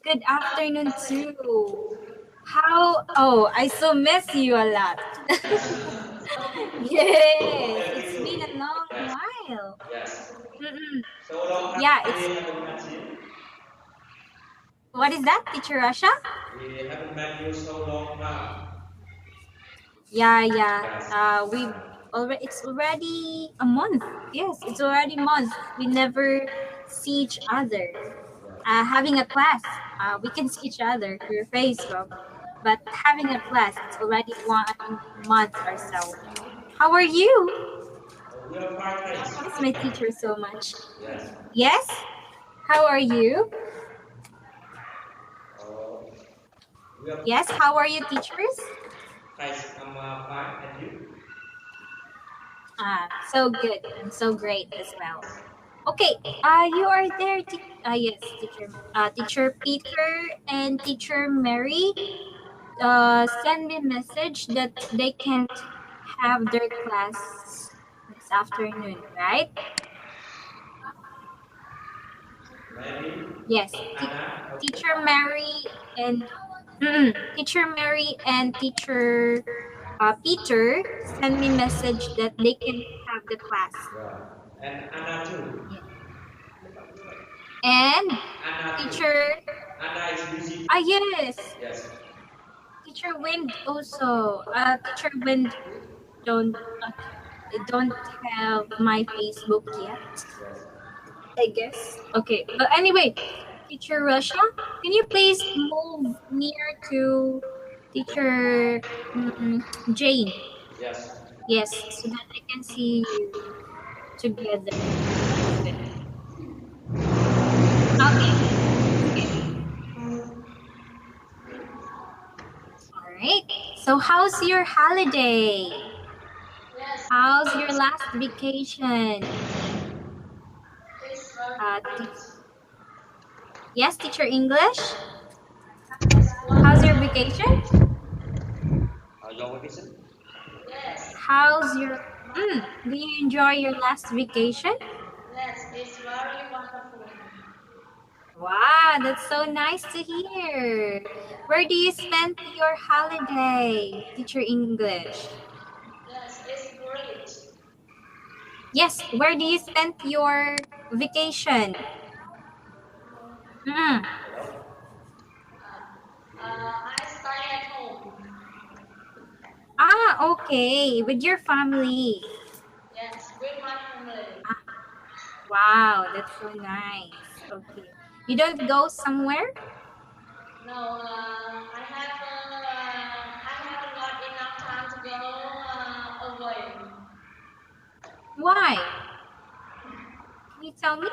Good afternoon too. How? Oh, I so miss you a lot. Yes, it's been a long while. Yes. Mm-mm. So long Yeah, we it's haven't met you. what is that, Teacher Russia? We haven't met you so long now. Yeah. Yes. We already. It's already a month. Yes, it's already a month. We never see each other. Having a class, we can see each other through Facebook, but having a class, it's already 1 month or so. How are you? We are fine, thanks. I miss my teacher so much. Yes. Yes? How are you? Uh, we are Yes, how are you, teachers? thanks. I'm fine, and you? So good and so great as well. Okay, you are there. Yes, teacher Peter and teacher Mary. Send me a message that they can't have their class this afternoon, right? Maybe Yes, Anna. Okay. teacher Mary and teacher Mary and teacher Peter send me message that they can have the class. Yeah. And Anna too. Yeah. And Anna too. teacher, Anna is busy. yes, Yes. teacher Wind also. Teacher Wind don't uh, don't have my Facebook yet, Yes. I guess. Okay, but anyway, teacher Russia, can you please move near to teacher Jane? Yes. Yes, so that I can see you together. Okay. All right. So, how's your holiday? How's your last vacation? Te- yes, teacher English. How's your vacation? Your vacation? How's your? Do you enjoy your last vacation? Wow, that's so nice to hear. Where do you spend your holiday, teacher English? Yes, where do you spend your vacation? Mm. Hello? Okay, with your family. Ah, wow, that's so nice. Okay. You don't go somewhere? Why? Can you tell me?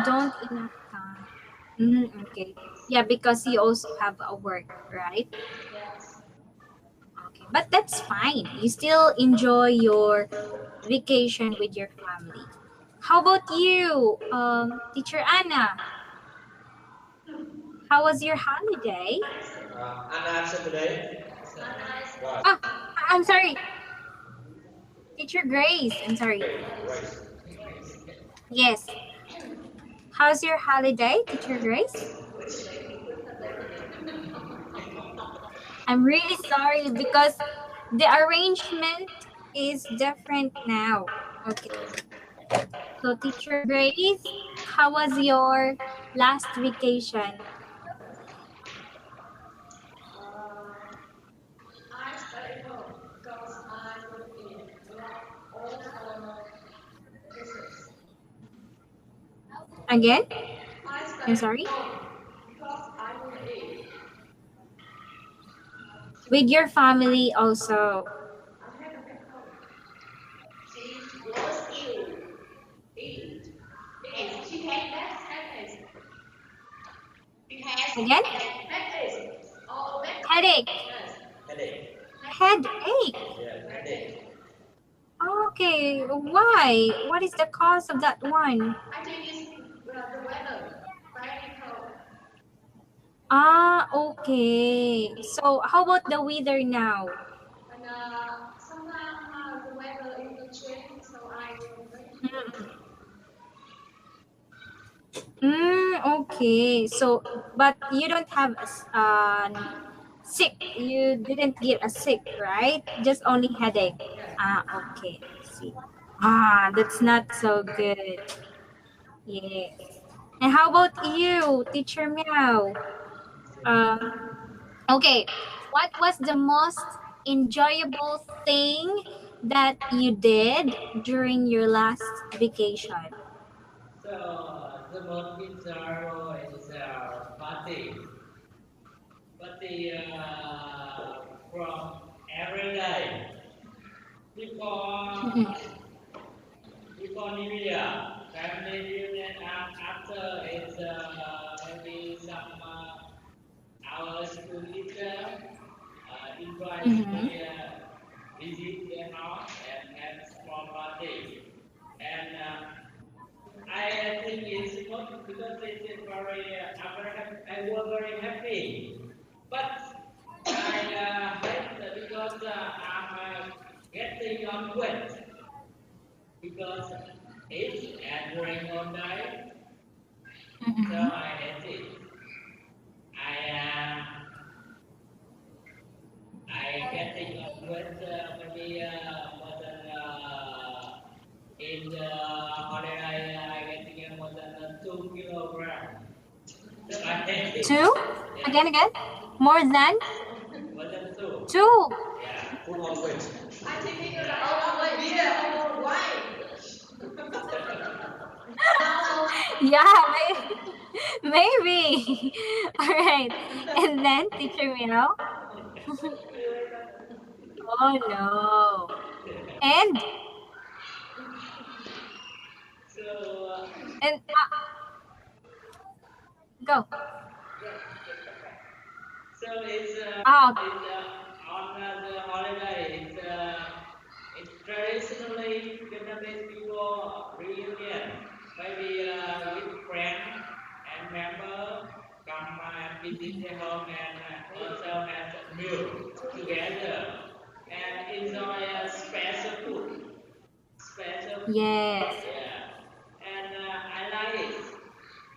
Don't enough time. Okay. Yeah, because you also have a work, right? Okay. But that's fine. You still enjoy your vacation with your family. How about you, teacher Anna? How was your holiday? Anna absent today? Right. Ah, I'm sorry. Teacher Grace. I'm sorry. Right. Yes. How's your holiday, Teacher Grace? I'm really sorry because the arrangement is different now. Okay. So, Teacher Grace, how was your last vacation? Again? I'm sorry? With your family also. Again? Headache. Headache. Headache. Yeah, headache. Okay. Why? What is the cause of that one? Okay. So, how about the weather now? Okay, so but you don't have sick. You didn't get a sick, right? Just only headache. Ah, okay. I see. Ah, that's not so good. Yes. And how about you, Teacher Meow? Okay. What was the most enjoyable thing that you did during your last vacation? So the most bizarre is party, from every day before Mm-mm. New Year, family reunion, and after it's maybe some our school teacher invites Mm-hmm. me visit their house and have small party. And I think it's not because it's very, I was very happy. But I hate that because I'm getting on wet because it's during all day, so Mm-mm. I hate it. I I getting on wet maybe more than in the holiday I getting more than 2 kilograms. So I hate it. Two? Yeah, Again? More than more than two. two? Yeah, Full on weight. Yeah, maybe. All right. And then, Teacher Mino? Oh, no. And, so and, go. so it's Ah, on the holiday. It's traditionally Vietnamese people reunion, maybe with friends and member come and visit their home and also have a meal together and enjoy a special food. Special food, yes. yeah. And I like it,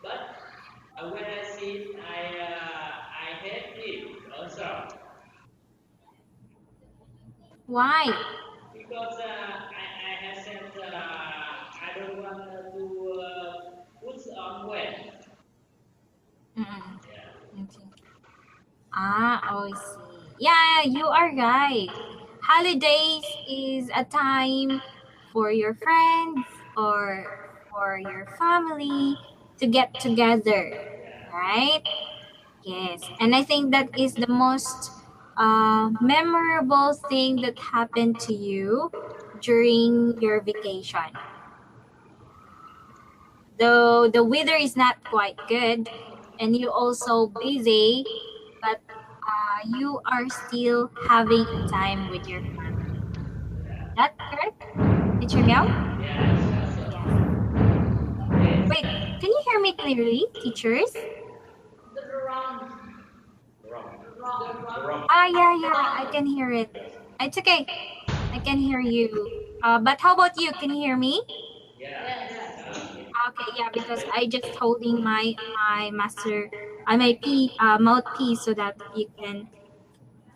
but when I see it, I hate it also Why? because I have said I don't want to put on weight. Mm-mm. Yeah. Okay. Ah, oh, I see. Yeah, you are right. Holidays is a time for your friends or for your family to get together, Yeah. right? Yes. And I think that is the most memorable thing that happened to you during your vacation. Though the weather is not quite good and you also busy, but you are still having a time with your family. Yeah. That correct, Teacher Meow? Yes. Also, Yes. it's Wait, can you hear me clearly, teachers? Wrong. Wrong. Ah, yeah, I can hear it. Yes. It's okay. I can hear you. But how about you? Can you hear me? yeah. Okay, yeah, because I just holding my master, my mouthpiece so that you can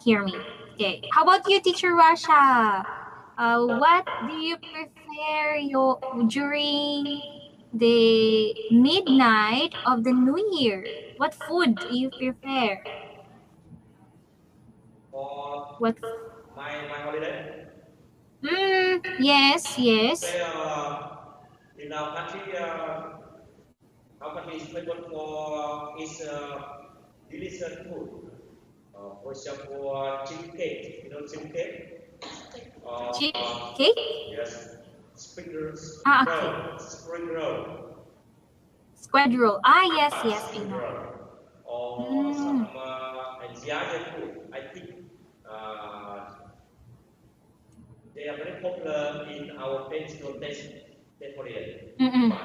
hear me. Okay. How about you, Teacher Rasha? What do you prefer your during the midnight of the New Year? What food do you prefer? For What? my holiday, Yes. say in our country is famous for its delicious food. For example, chili cake. You know chili cake? Chip Uh, cake? yes. Ah, okay. Spring roll. Squid roll. Ah, yes, I Spring know. roll. Or Mm, some Asian food. I think uh, they are very popular in our festival period. mm-mm.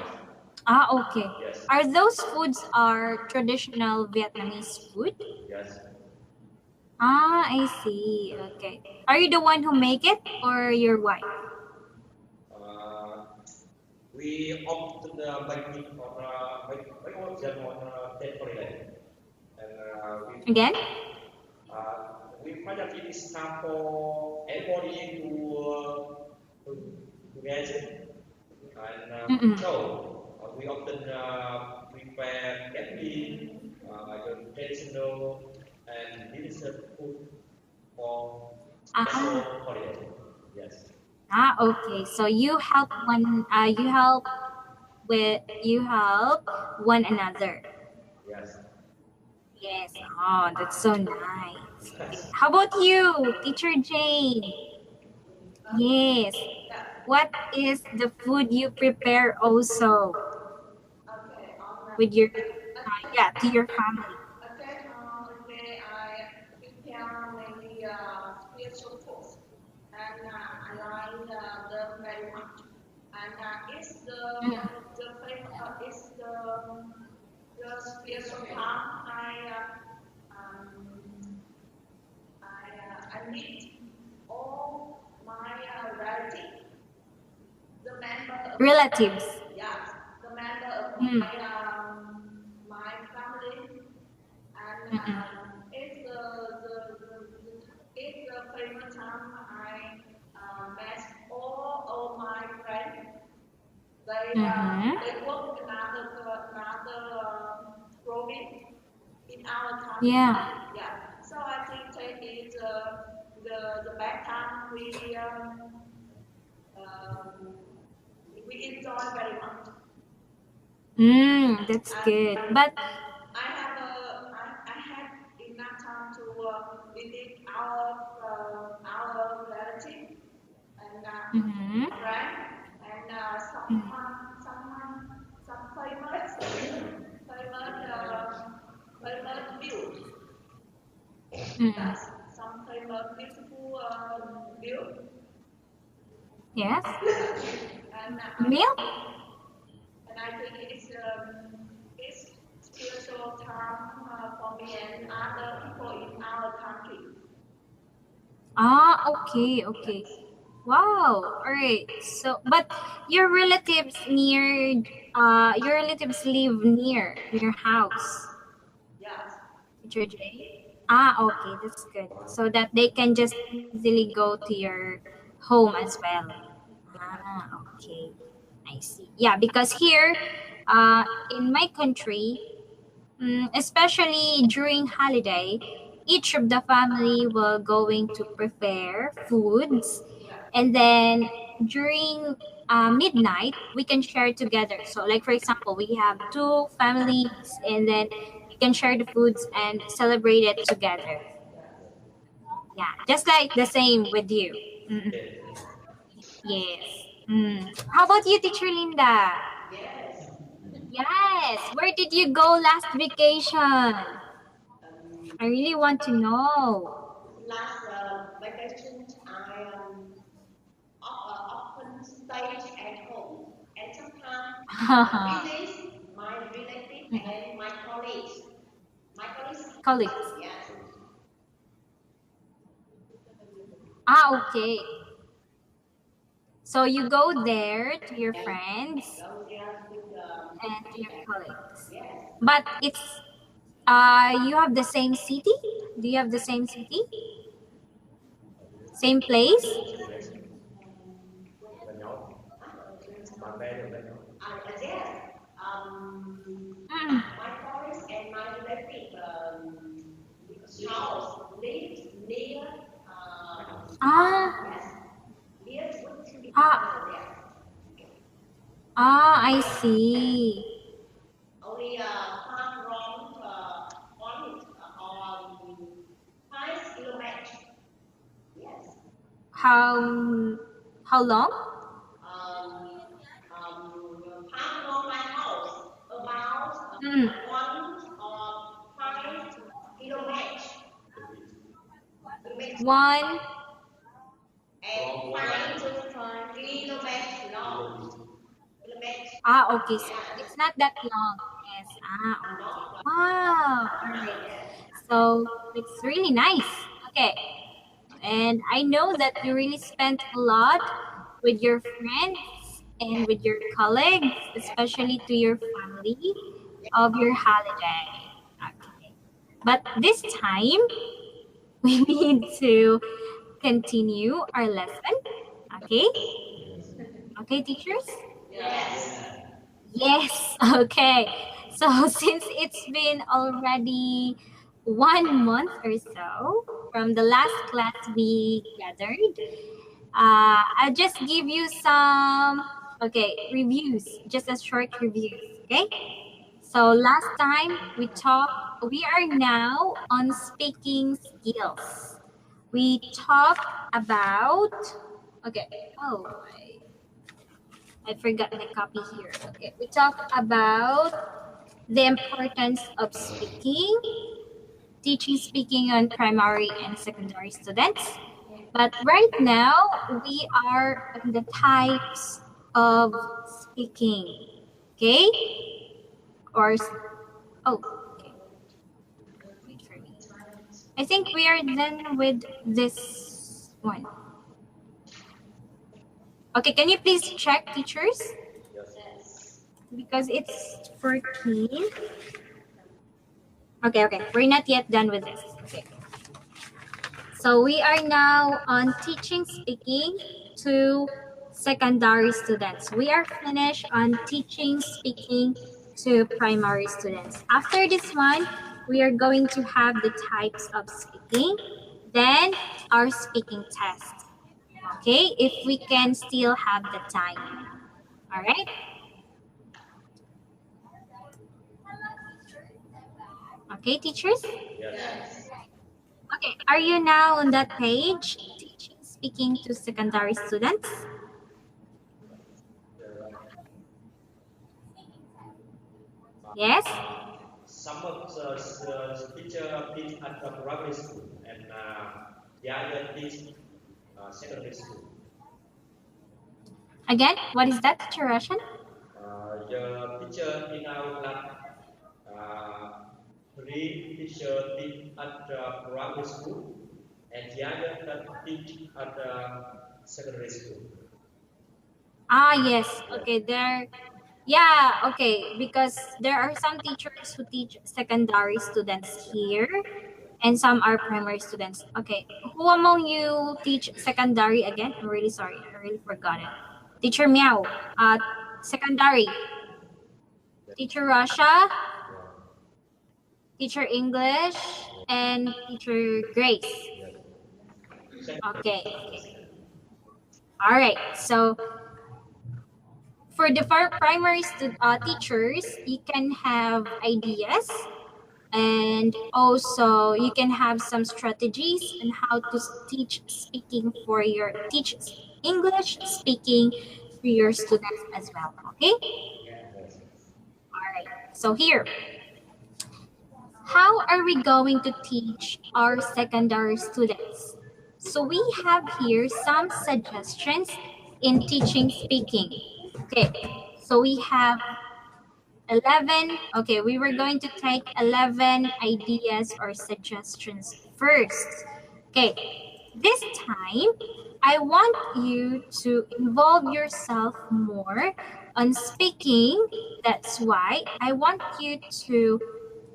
Ah, okay. Yes, Are those foods are traditional Vietnamese food? yes. Ah, I see. Okay. Are you the one who make it or your wife? Uh, we opted biking on by all them on State Holiday. And Again? we find that it is time for everybody to get and Mm-mm. so we often prepare candy, the traditional and delicious food for special Ah, holiday. Yes. okay. So you help you help one another. Yes. Yes. Oh, that's so nice. Okay. Yes. How about you, Teacher Jane? Yes. What is the food you prepare also with your yeah, to your family? Okay, I prepare many spiritual foods, and I like them very much. And it's Mm. it's the spiritual time I meet all my relatives, the member of Relatives. yes, the member of Mm. my family, and Mm-mm. it's the favorite time I met all of my friends. Mm-hmm. They work another province in our country. Yeah. Yeah, so I think that is the best time um, we enjoy very much. That's good. And But I had enough time to visit our relative and mm-hmm. friend and some famous views. Mm-mm. Yes, some famous beautiful view. Yes. And Meal? I think it's spiritual time for me and other people in our country. Okay, okay. Wow. All right. So, but your relatives live near your house, Yes, Teacher J. Okay, that's good. So that they can just easily go to your home as well. Okay. I see. Yeah, because here, in my country, especially during holiday, each of the family will going to prepare foods, and then during midnight we can share together. So, like for example, we have two families, and then we can share the foods and celebrate it together. Yeah, just like the same with you. Mm-mm. Okay. Yes. How about you, Teacher Linda? yes. Yes. Where did you go last vacation? I really want to know. Last vacation, I often stayed at home and sometimes visit my relatives and my colleagues. My colleagues, Colleagues. yes. Okay. So you go there to your friends Those guys with and to your colleagues. yes, But it's you have the same city? Do you have the same city? Same place? Là nhỏ, bạn bè được là nhỏ. yes. Mm. My colleagues and my relative house lives near Ah, yes, near to the ah, yes. I see. Only far from one or 5 kilometers. Yes. How long? Far from my house, about Mm. 1 or 5 kilometers. One. And 5 kilometers long. Kilometers. Okay. So it's not that long. Yes. Okay. Wow. All right. So it's really nice. Okay. And I know that you really spent a lot with your friends and with your colleagues, especially to your family of your holiday. Okay. But this time, we need to continue our lesson. Okay? Okay, teachers? Yes. Okay. So since it's been already 1 month or so from the last class we gathered, I'll just give you some reviews, just a short reviews. Okay. So last time we are now on speaking skills. We talked about, okay, oh, I forgot the copy here. Okay, we talked about the importance of speaking, teaching speaking on primary and secondary students. But right now, we are on the types of speaking. Okay? Or, oh, okay. Wait for me. I think we are done with this one. Okay, can you please check, teachers? Because it's 14. Okay. We're not yet done with this. Okay. So we are now on teaching speaking to secondary students. We are finished on teaching speaking to primary students. After this one, we are going to have the types of speaking, then our speaking test. Okay, if we can still have the time. All right. Okay, teachers? Yes. Okay, are you now on that page, teaching speaking to secondary students? Yes? Some of the teacher teach at the primary school and the other teach secondary school. Again, what is that, teacher Russian? The teacher in our lab, three teacher teach at the primary school and the other that teach at the secondary school. Yes. Okay, there. Yeah, okay, because there are some teachers who teach secondary students here and some are primary students. Okay, who among you teach secondary again? I'm really sorry. I really forgot it. Teacher Meow, secondary. Teacher Russia, teacher English, and teacher Grace. Okay. All right. So for the primary teachers, you can have ideas and also you can have some strategies on how to teach speaking for your teach English speaking to your students as well. Okay. All right. So here, how are we going to teach our secondary students? So we have here some suggestions in teaching speaking. Okay, so we have 11. Okay, we were going to take 11 ideas or suggestions first. Okay, this time I want you to involve yourself more on speaking. That's why I want you to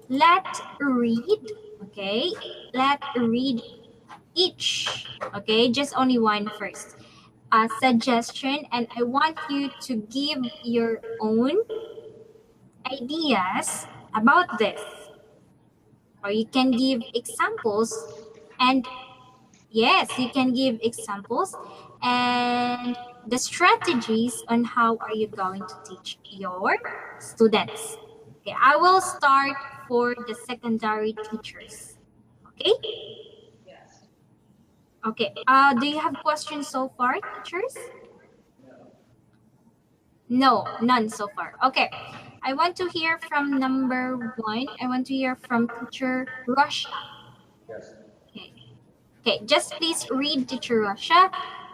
let read, okay? Let read each, okay? Just only one first. A suggestion, and I want you to give your own ideas about this. Or you can give examples, and yes, you can give examples and the strategies on how are you going to teach your students. Okay, I will start for the secondary teachers. Okay? Yes. Okay. Do you have questions so far, teachers? No, none so far. Okay. I want to hear from number 1. I want to hear from teacher Russia. Yes. Okay. Okay, just please read teacher Russia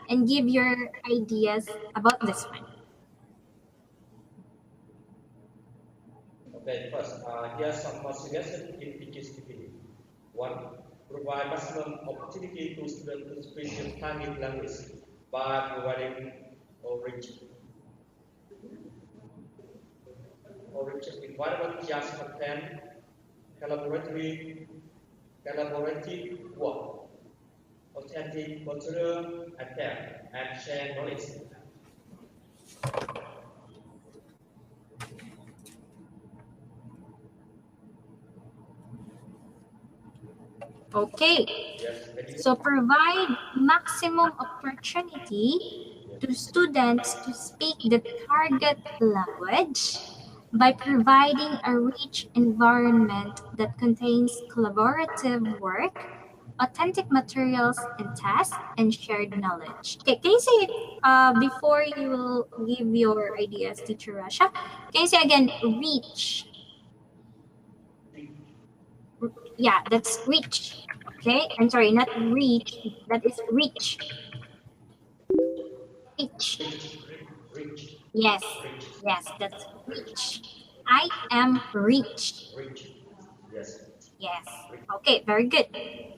and give your ideas about this one. Okay, first, here's some suggestions in teaching speaking. 1. Provide maximum opportunity to students to speak their target language by providing origin. what about just content, collaborative work, authentic cultural adapt, and share knowledge? Okay. Yes, very good. So provide maximum opportunity to students to speak the target language by providing a rich environment that contains collaborative work, authentic materials and tasks, and shared knowledge. Okay, can you say it before you will give your ideas, Teacher Rasha? Can you say again, reach? Yeah, that's reach. Okay, I'm sorry, not reach. That is reach. Reach. Rich, Yes, rich, yes, that's reach. I am rich. rich. Yes, Yes. rich. Okay, very good.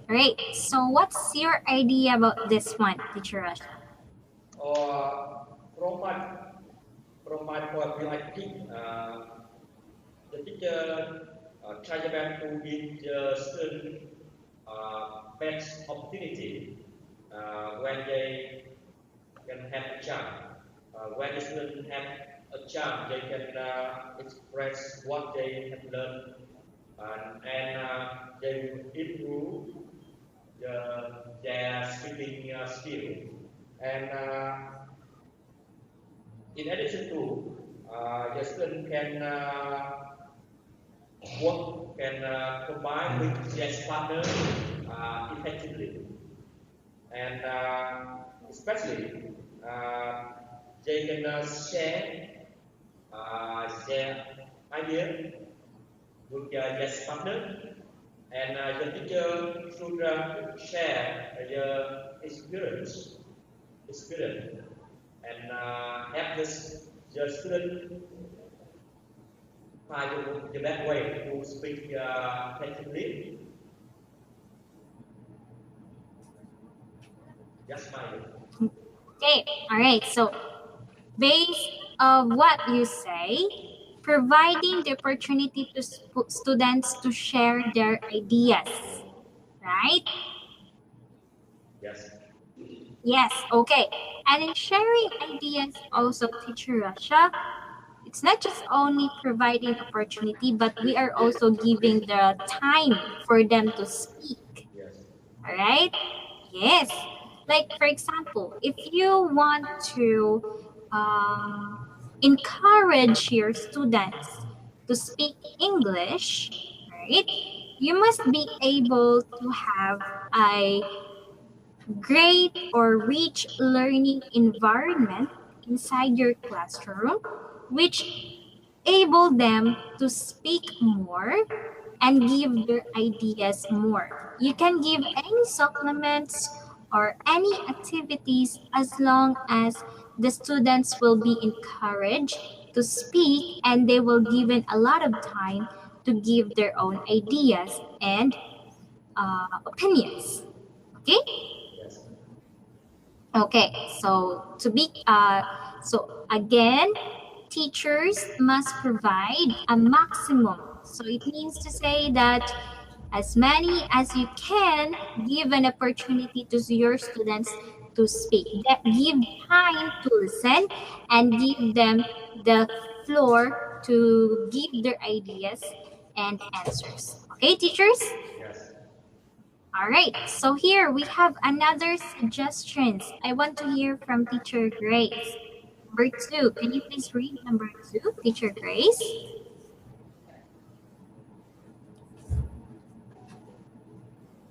Great. So, what's your idea about this one, Teacher Rush? Or from my point of view, I think the teacher try their best to give the student best opportunity when they can have a chance. When the students have a chance, they can express what they have learned and they will improve their speaking skill. And in addition to, the student can can combine with their partner effectively, and especially they can share their idea with their partner, and the teacher should share their experience, and help the student find the best way to speak effectively. Just my Okay, all right. So, based on what you say, providing the opportunity to students to share their ideas, right? yes, Yes, okay. And in sharing ideas, also, Teacher Russia, it's not just only providing opportunity, but we are also giving the time for them to speak. yes, All right? Yes. Like, for example, if you want to encourage your students to speak English, right? You must be able to have a great or rich learning environment inside your classroom, which able them to speak more and give their ideas more. You can give any supplements or any activities as long as the students will be encouraged to speak and they will given a lot of time to give their own ideas and opinions. Okay? yes, Okay, so again, teachers must provide a maximum. So it means to say that as many as you can give an opportunity to your students to speak. That give time to listen and give them the floor to give their ideas and answers. Okay, teachers? yes. All right, so here we have another suggestions. I want to hear from Teacher Grace. Number two, can you please read number two, Teacher Grace?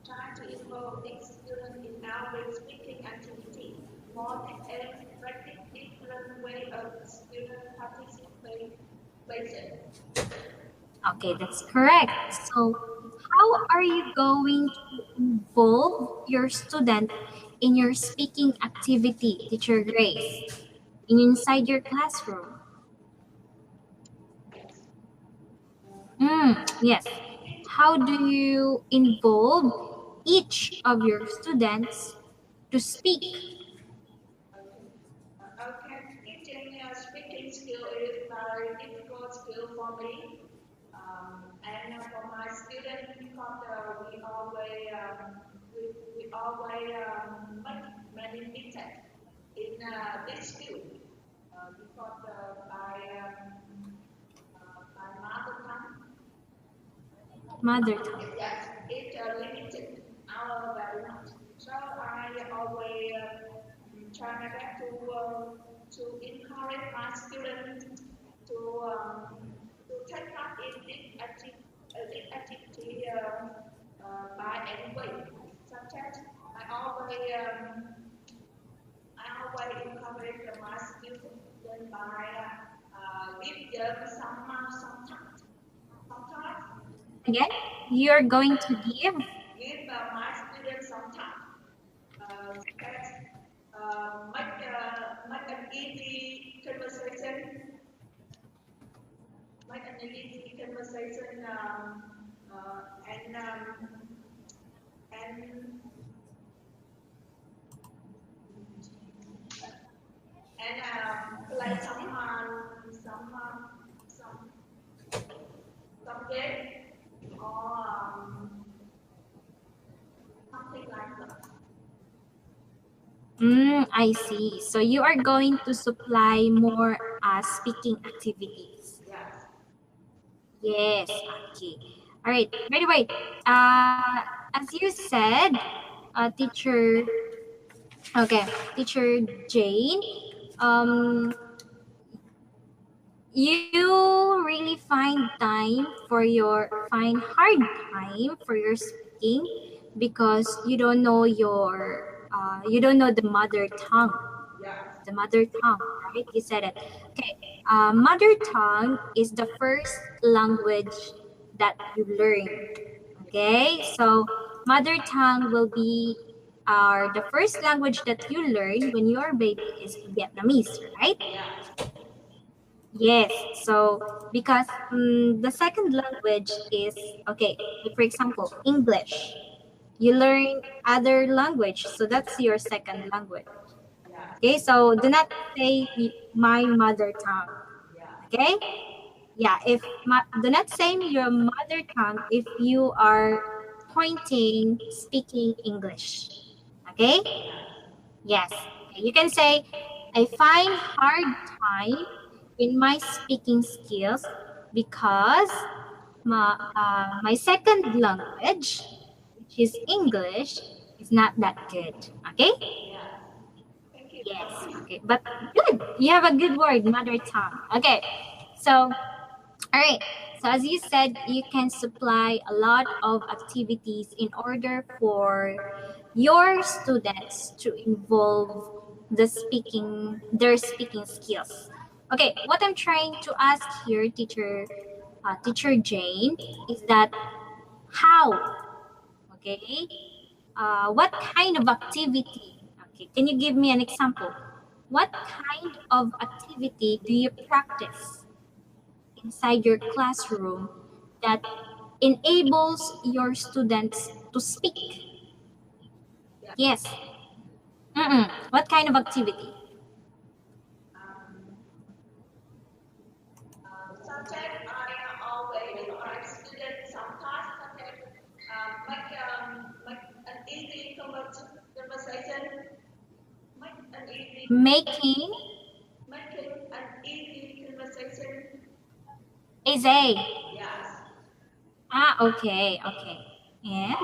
Try to involve each student in our speaking activity. More and practice different way of student participation. Okay, that's correct. So, how are you going to involve your student in your speaking activity, Teacher Grace, inside your classroom? Yes. How do you involve each of your students to speak? Okay, teaching speaking skill is very difficult skill for me. And for my students, because we always make many mistakes in this field because by mother tongue, Mother tongue. yes, it limited our very much. So I always try my best to encourage my students to take part in this activity by any way. Sometimes I always encourage my students by give them some time. Sometimes Again, you're going to give. give my students some time. That make an easy conversation, and and play some game or something like that. I see. So you are going to supply more speaking activities. Yes. Yes. Okay. All right. By the way, as you said, teacher. Okay, teacher Jane. You really find hard time for your speaking because you don't know the mother tongue. Yes. The mother tongue, right? You said it. Okay. Mother tongue is the first language that you learn. Okay, so mother tongue will be the first language that you learn when your baby is Vietnamese, right? Yes. Yes. So because the second language is okay. For example, English. You learn other language, so that's your second language. Yes. Okay, so do not say my mother tongue. Yes. Okay, yeah. Do not say your mother tongue if you are pointing speaking English. Okay. Yes. Okay. You can say I find hard time in my speaking skills because my second language, which is English, is not that good. Okay. Yes. Thank you. Yes. Okay. But good. You have a good word, mother tongue. Okay. So, all right. So as you said, you can supply a lot of activities in order for your students to involve their speaking skills. Okay. What I'm trying to ask here, teacher Jane, is that how? Okay. What kind of activity? Okay, can you give me an example? What kind of activity do you practice inside your classroom that enables your students to speak? Yes. What kind of activity? Sometimes I always encourage students sometimes make an easy conversation, Making making an easy conversation. is a. Yes. Okay. And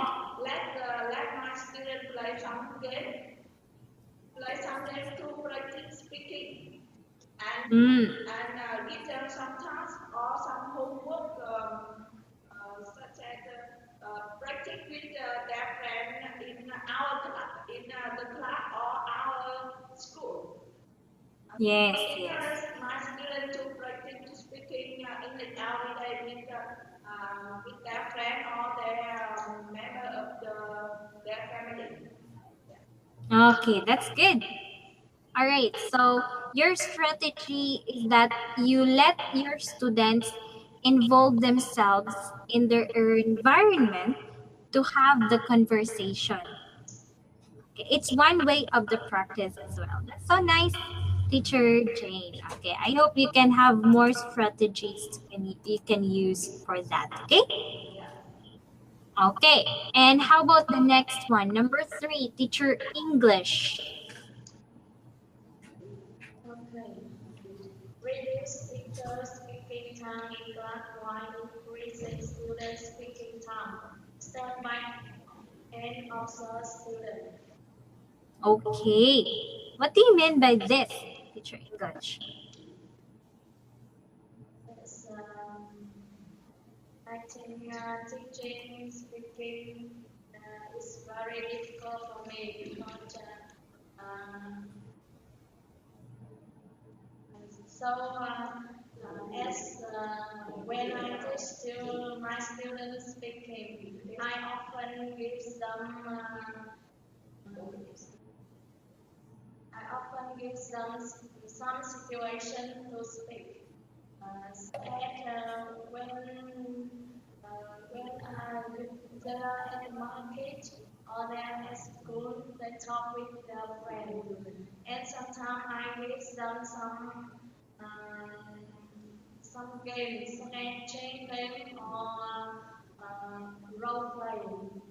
Let my students play some game to practice speaking and give them some tasks or some homework such as practice with their friend in our class, in the class or our school. yes. Encourage my students to practice speaking English every day with their friend or their member of their family. Okay, that's good. All right, so your strategy is that you let your students involve themselves in their environment to have the conversation. Okay, it's one way of the practice as well. That's so nice, Teacher Jane. Okay, I hope you can have more strategies you can use for that. Okay. Okay, and how about the next one? Number 3, teacher English. Okay. Reduce teacher speaking time in class while increasing student speaking time. Stand back and observe students. Okay, what do you mean by this, teacher English? Yes, I think teaching speaking is very difficult for me because so as when I teach to my students speaking, I often give them some situation to speak. So that when they're at market or they're at school, they talk with their friends. And sometimes I give them some games, sketching game or role playing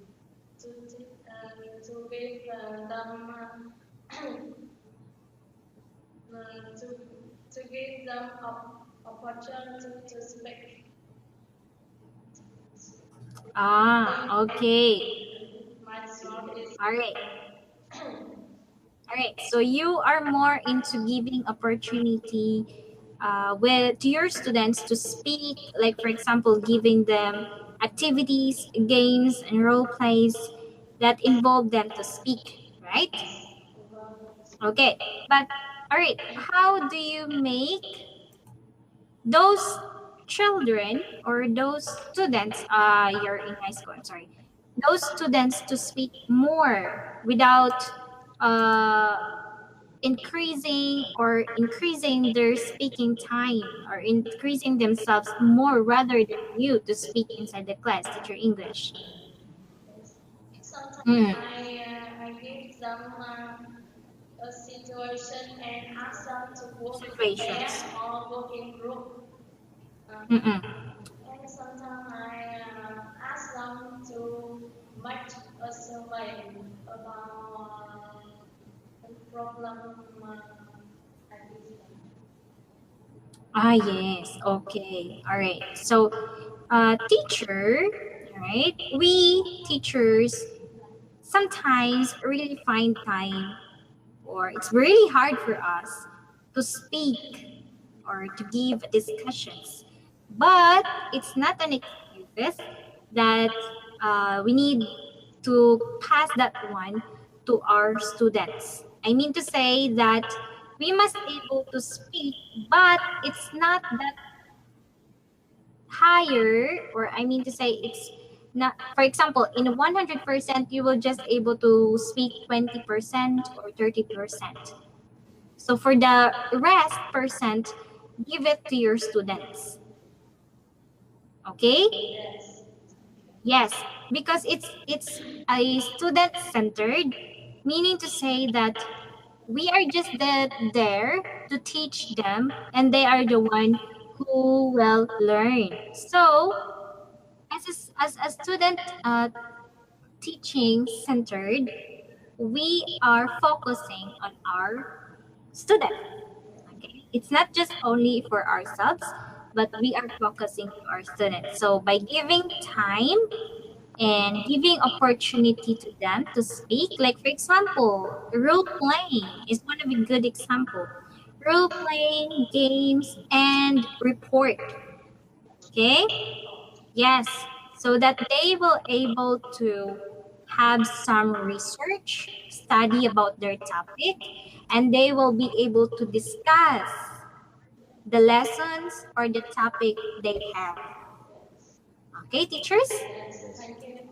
to give them to give them opportunity to speak. Ah, okay. My thought is All right. All right. So you are more into giving opportunity with to your students to speak, like for example, giving them activities, games, and role plays that involve them to speak, right? Okay. But all right, how do you make those children or those students, you're in high school, I'm sorry, those students to speak more without uh, increasing their speaking time or increasing themselves more rather than you to speak inside the class, teacher English? sometimes Mm, I give them a situation and ask them to work in pair situations. or work in group. Mm-mm. And sometimes I ask them to make a survey about the problem at this time. Ah, yes. Okay. All right. So, teacher, right? We teachers sometimes really find time, or it's really hard for us to speak or to give discussions. But it's not an excuse that we need to pass that one to our students. I mean to say that we must able to speak, but it's not that higher, or I mean to say it's not, for example, in 100% you will just able to speak 20% or 30%. So for the rest percent, give it to your students. Okay? Yes. Yes, because it's a student centered, meaning to say that we are just there to teach them, and they are the one who will learn. So as a student teaching centered, we are focusing on our student. Okay, it's not just only for ourselves, but we are focusing to our students. So by giving time and giving opportunity to them to speak, like for example, role playing is one of a good example. Role playing games and report. Okay. Yes, so that they will able to have some research, study about their topic, and they will be able to discuss the lessons or the topic they have. Okay, teachers? Yes. Thank you.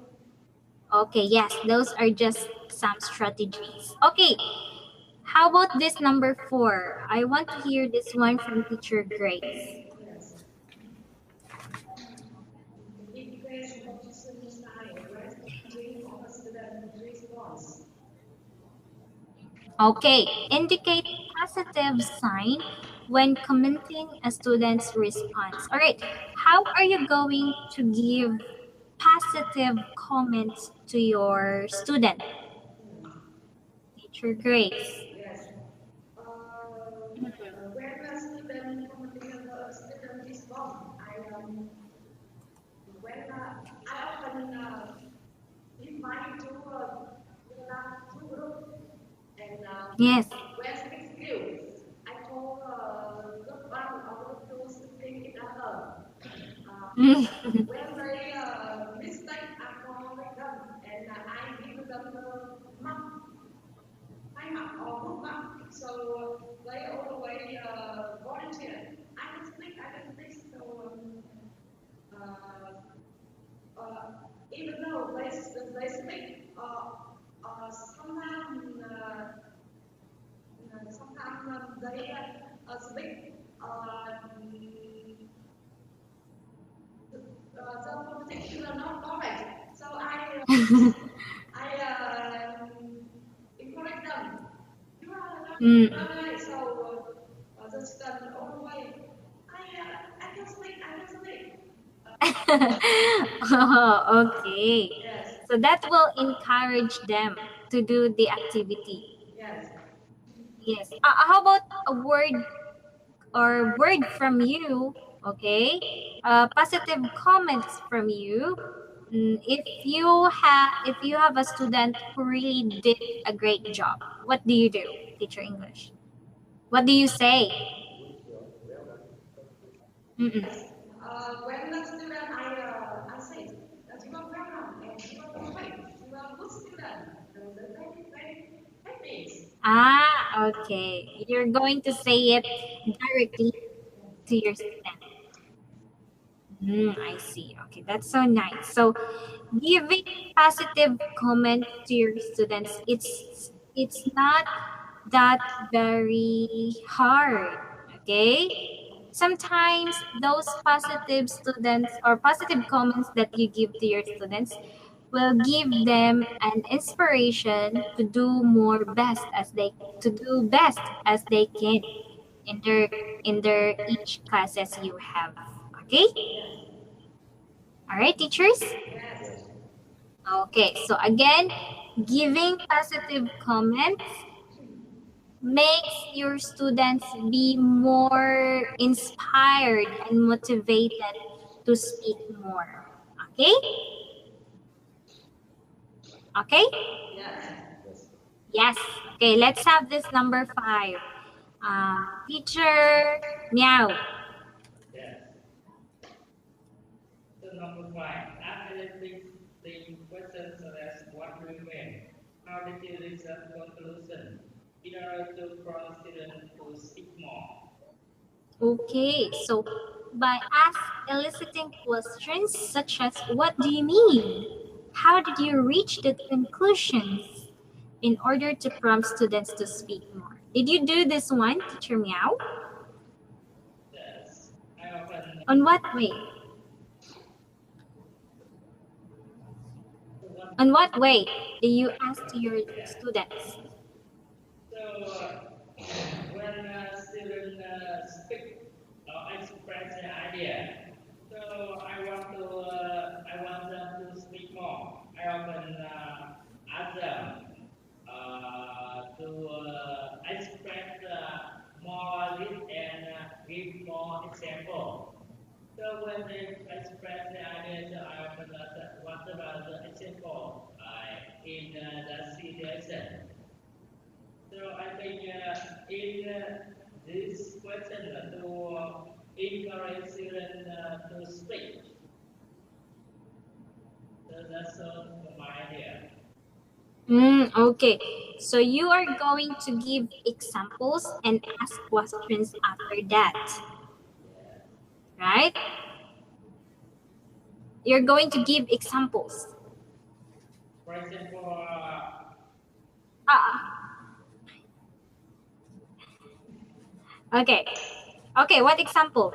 Okay, yes, those are just some strategies. Okay, how about this number 4? I want to hear this one from teacher Grace. Increase participant style, right? Student response. Okay, indicate positive sign when commenting a student's response. All right, how are you going to give positive comments to your student? Teacher Grace. Yes. When a student commenting a student response, I often invite to two groups and Yes. when speak skills, I told group one or group two speaking each other. Mm. When they mistake, I correct them and I give them mark, high mark or good mark. So they always volunteer. I can speak. So uh, even though they speak, sometimes they speak the pronunciation are not correct. So I encourage them. You are Mm. right. So the student always I can speak. Oh, okay. Yes. So that will encourage them to do the activity. Yes. Yes. How about a word from you? Okay. Positive comments from you. If you have a student who really did a great job, what do you do, teacher English? What do you say? Mm-mm. When the student, I say that you are welcome and you are perfect. You are a good student. And they're very happy. Okay. You're going to say it directly to your student. I see. Okay, that's so nice. So, giving positive comment to your students, it's not that very hard. Okay, sometimes those positive students or positive comments that you give to your students will give them an inspiration to do best as they can in their each classes you have. Okay, all right, teachers. Yes. Okay, so again, giving positive comments makes your students be more inspired and motivated to speak more. Okay? Okay? Yes. Yes. Okay, let's have this number 5. Teacher Meow. Yes. So number 5, analytic the questions such as what do you mean? How did you reach a conclusion? In order to prompt students to speak more. Okay, so by eliciting questions such as what do you mean? How did you reach the conclusions? In order to prompt students to speak more. Did you do this one, Teacher Meow? Yes. I often On what way? what On what way do you ask to your yeah. students? So when students speak or express an idea, so I want them to speak more. I often ask them to express more this and give more example. So when they express the idea, so I often ask what about the example in the situation. So I think in this question to encourage students to speak. So that's all my idea. Okay. So you are going to give examples and ask questions after that, Yeah. right? You're going to give examples. For example, Ah, okay. Okay, what example?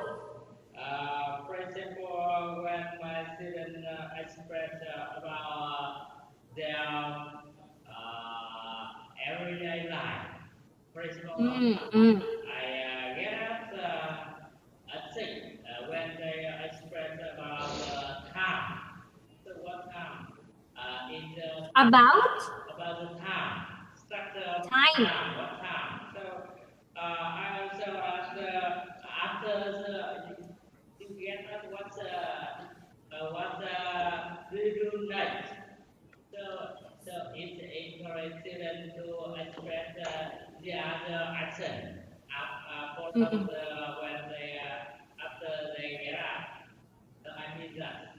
when my students express about their everyday life. for example, Mm-mm. I get up at 6 when they express about time. So what time? It's About about the time, structure of time. time, what time. So I also ask after you get us what do you do next? So it's encourage students to express the other action for Mm-mm. when they after they get up. So I mean that.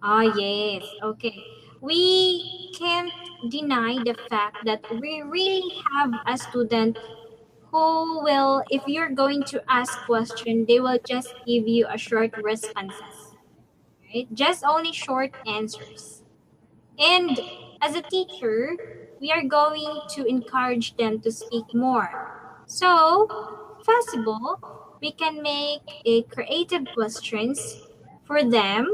Ah, yes. Okay. We can't deny the fact that we really have a student who will, if you're going to ask question, they will just give you a short responses, right? Just only short answers. And as a teacher, we are going to encourage them to speak more. So, possible, we can make a creative questions for them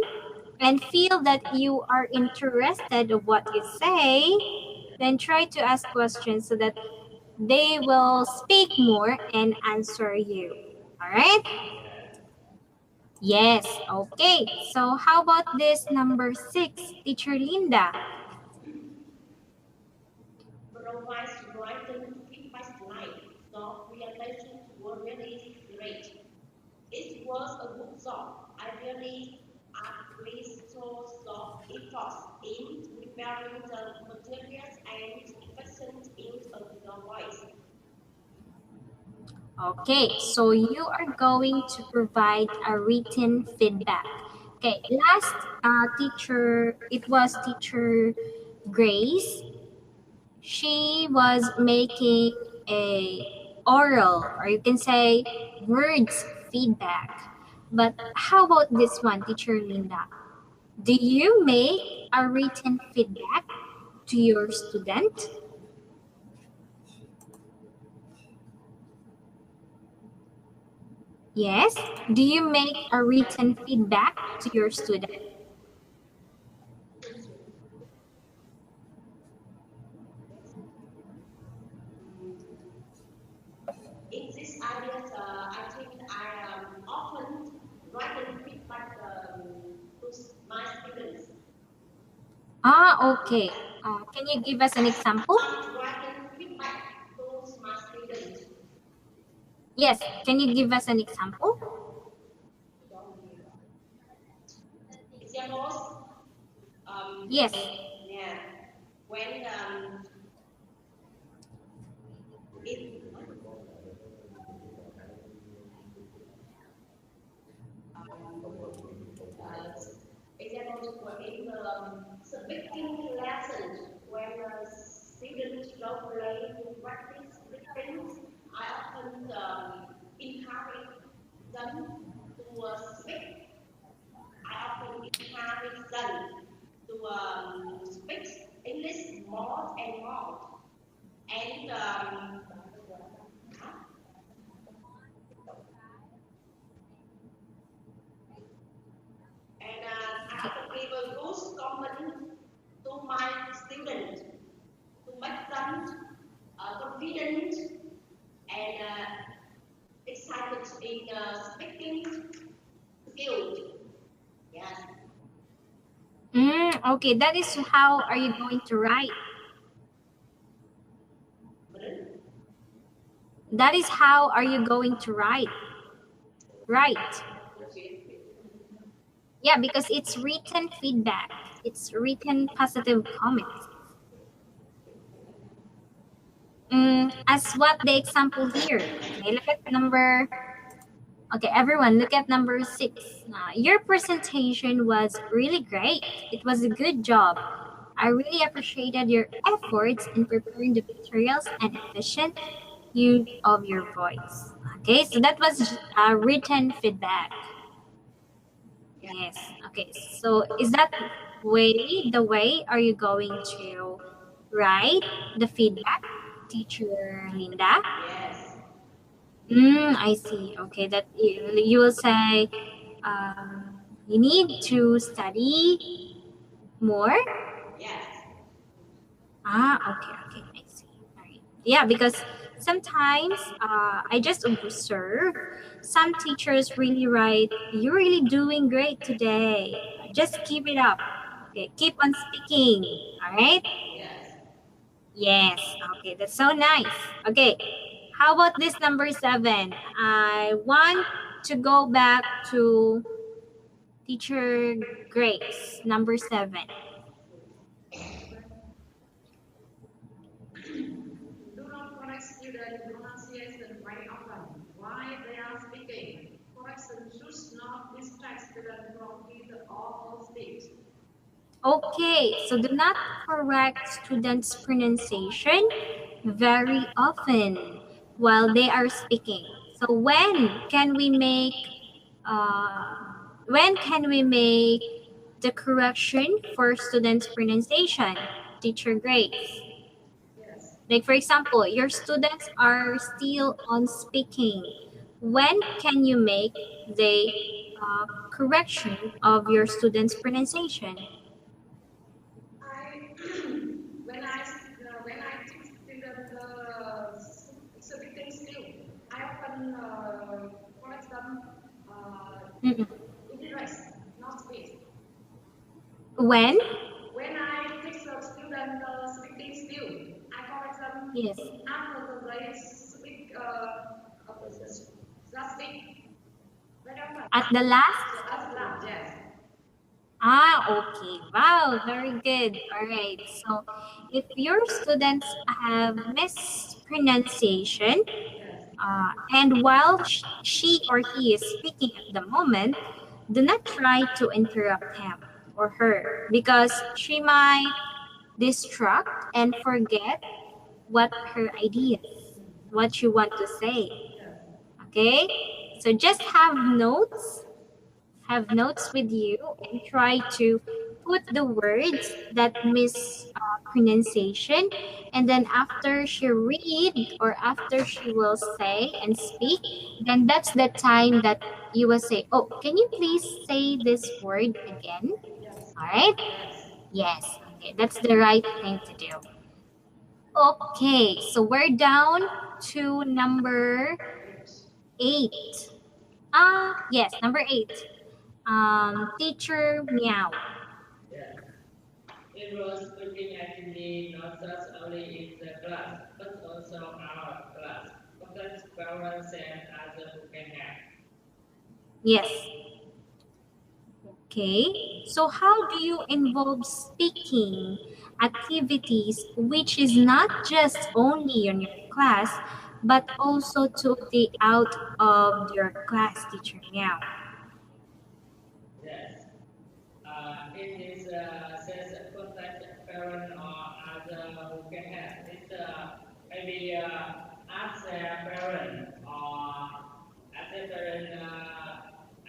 and feel that you are interested of what you say, then try to ask questions so that they will speak more and answer you. All right? Yes. Okay. So how about this number 6, Teacher Linda? Provides written feedback like so realization were really great. It was a good job. I really appreciate so efforts in preparing the materials and efficient in the voice. Okay. So you are going to provide a written feedback. Okay. Last teacher, it was Teacher Grace. She was making a oral, or you can say words feedback. But how about this one, Teacher Linda? Do you make a written feedback to your student? Yes. Do you make a written feedback to your student? In this ideas, I think I often write a feedback to my students. Ah, okay. Can you give us an example? I'm writing feedback to my students. Yes. Can you give us an example? Examples, Yes. yeah, when it uh, examples were in speaking lessons when students don't play to practice speaking. I often encourage them to speak. I often encourage them to speak English more and more. And I often give a good compliment to my students to make them confident and excited in speaking skills. Yes. Okay. That is how are you going to write? That is how are you going to write? Right. Yeah, because it's written feedback. It's written positive comments. As what the example here. Okay, look at number. Okay, everyone, look at number 6. Your presentation was really great. It was a good job. I really appreciated your efforts in preparing the materials and efficient use of your voice. Okay, so that was written feedback. Yes. Okay. So is that the way are you going to write the feedback, Teacher Linda? Yes. I see. Okay. That you will say you need to study more. Yes. Ah, okay. Okay. I see. All right. Yeah, because sometimes I just observe some teachers really write, "You're really doing great today. Just keep it up. Okay, keep on speaking." All right. Yes. Yes. Okay, that's so nice. Okay, how about this number 7? I want to go back to teacher Grace, number 7. Do not correct student pronunciation very often while they are speaking. Correction should not distract student from his or her speech. Okay, so do not correct students' pronunciation very often while they are speaking. So uh, when can we make the correction for students' pronunciation, Teacher Grace? Yes. Like for example, your students are still on speaking. When can you make the correction of your students' pronunciation? I when I teach student speaking skill, I often correct them Mm-mm. in rest, not speech. When? When I teach a student speaking skill, I correct them Yes. after they speak just speak. Very often. At the last? So as last, yes. Okay. Wow, very good. All right. So, if your students have mispronunciation, Yes. and while she or he is speaking at the moment, do not try to interrupt him or her because she might distract and forget what her ideas, what you want to say. Yes. Okay? So just have notes with you and try to put the words that miss pronunciation, and then after she read or after she will say and speak, then that's the time that you will say, "Oh, can you please say this word again?" Yes. All right. Yes. Yes. Okay, that's the right thing to do. Okay, so we're down to number 8. Yes, number 8. Teacher Meow. Yes. It was speaking actively not just only in the class, but also our class. Sometimes parents and others who can help. Yes. Okay. So how do you involve speaking activities which is not just only in your class, but also to the out of your class, Teacher Meow? Yes. It is says contact parent or other who can help. It's maybe ask their parent or ask their parent,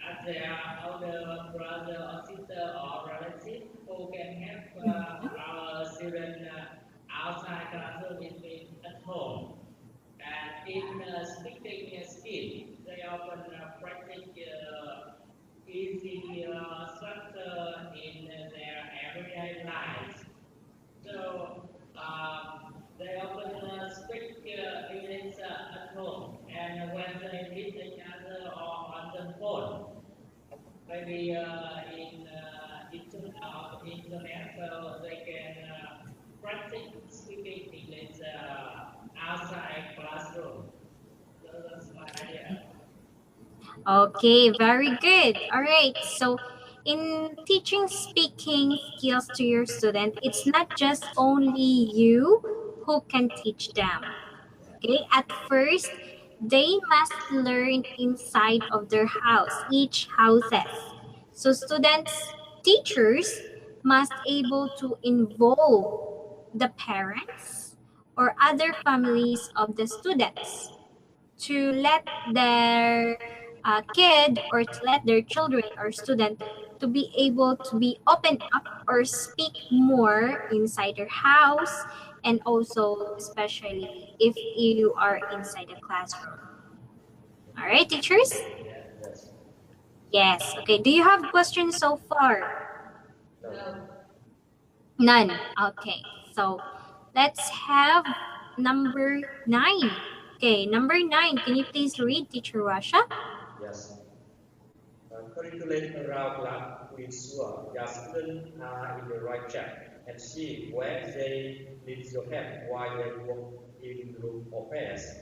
ask their older brother or sister or relative who can help our student outside classroom at home. And in speaking skill, they often practice easy structure in their everyday lives. So they often speak English at home, and when they meet each other or on the phone, maybe internet, so they can practice speaking English outside classroom. So that's my idea. Okay, very good. All right. So, in teaching speaking skills to your student, it's not just only you who can teach them. Okay, at first, they must learn inside of their house, each houses. So, students, teachers must able to involve the parents or other families of the students to let their kid or to let their children or student to be able to be open up or speak more inside their house, and also especially if you are inside a classroom. All right, teachers? Yes. Yes. Okay, do you have questions so far? No. No. None. Okay, so let's have number 9. Okay, number 9. Can you please read, Teacher Rasha? Yes. Curriculate around class to ensure your students are in the right track and see where they need your help while they work in group or pairs.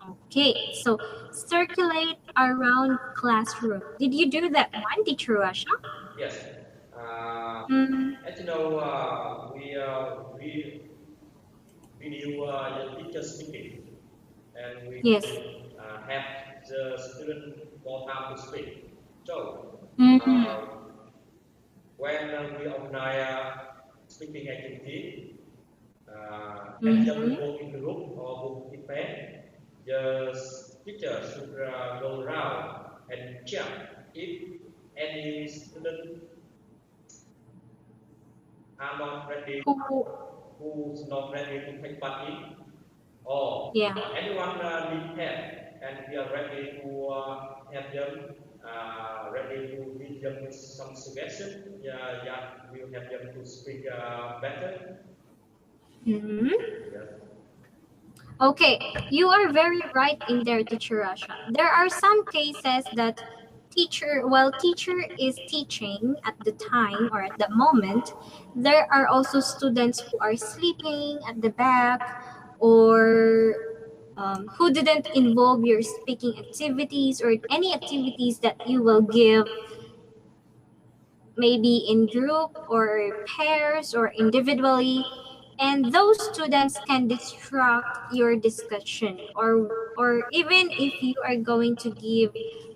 Okay, so circulate around classroom. Did you do that one, Teacher Rasha? Yes. Mm, As you know, we video the teacher speaking, and we yes. have the student more time to speak. So Mm-hmm. when we organize speaking activity, and then we Mm-hmm. work in group or work in pair, the teacher should go around and check if any student are not ready, Who? who's not ready to take part in, or Yeah. anyone need help, and we are ready to help them, ready to give them some suggestion. Yeah, yeah, we will help them to speak better. Mm-hmm. Yes. Okay, you are very right in there, Teacher Rasha. There are some cases that while teacher is teaching at the time or at the moment, there are also students who are sleeping at the back or who didn't involve your speaking activities or any activities that you will give maybe in group or pairs or individually, and those students can distract your discussion, or even if you are going to give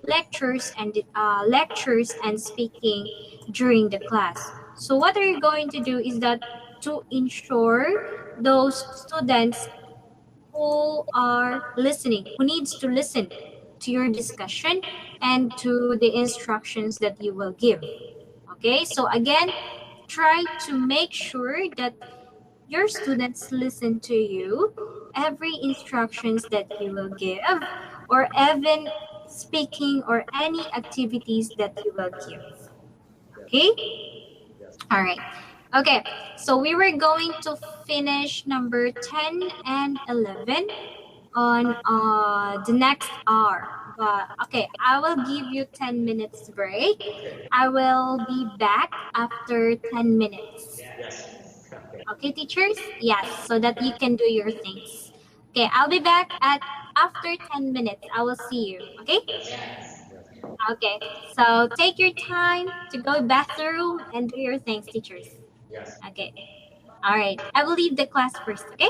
lectures and speaking during the class. So what are you going to do is that to ensure those students who are listening, who needs to listen to your discussion and to the instructions that you will give. Okay, so again, try to make sure that your students listen to you, every instructions that you will give, or even speaking or any activities that you will give. Okay? Yes. All right. Okay, so we were going to finish number 10 and 11 on the next hour. But okay, I will give you 10 minutes break. Okay. I will be back after 10 minutes. Yes. Okay. Okay, teachers? Yes, so that you can do your things. Okay, I'll be back at after 10 minutes. I will see you. Okay? Yes. Okay. So take your time to go bathroom and do your things, teachers. Yes. Okay. All right. I will leave the class first, okay?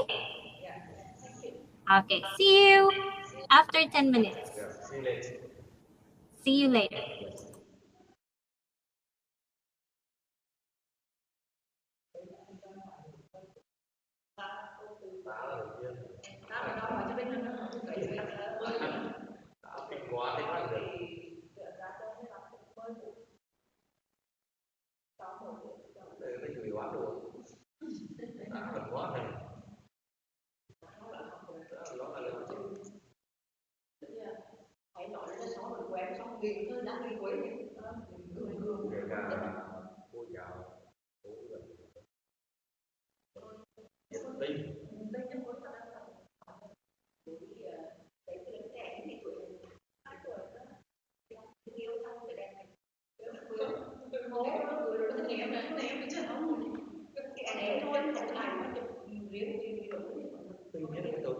Okay. See you after 10 minutes. Yes. See you later. See you later. Yes. Tá rồi chưa? Đã biết quá thế nào được. Đây mấy người quá được. Đã mình quá này. Đó là lên chứ. Kể cả cô giáo, cô giáo, nhiệt tình. Tự nhiên cái tôi.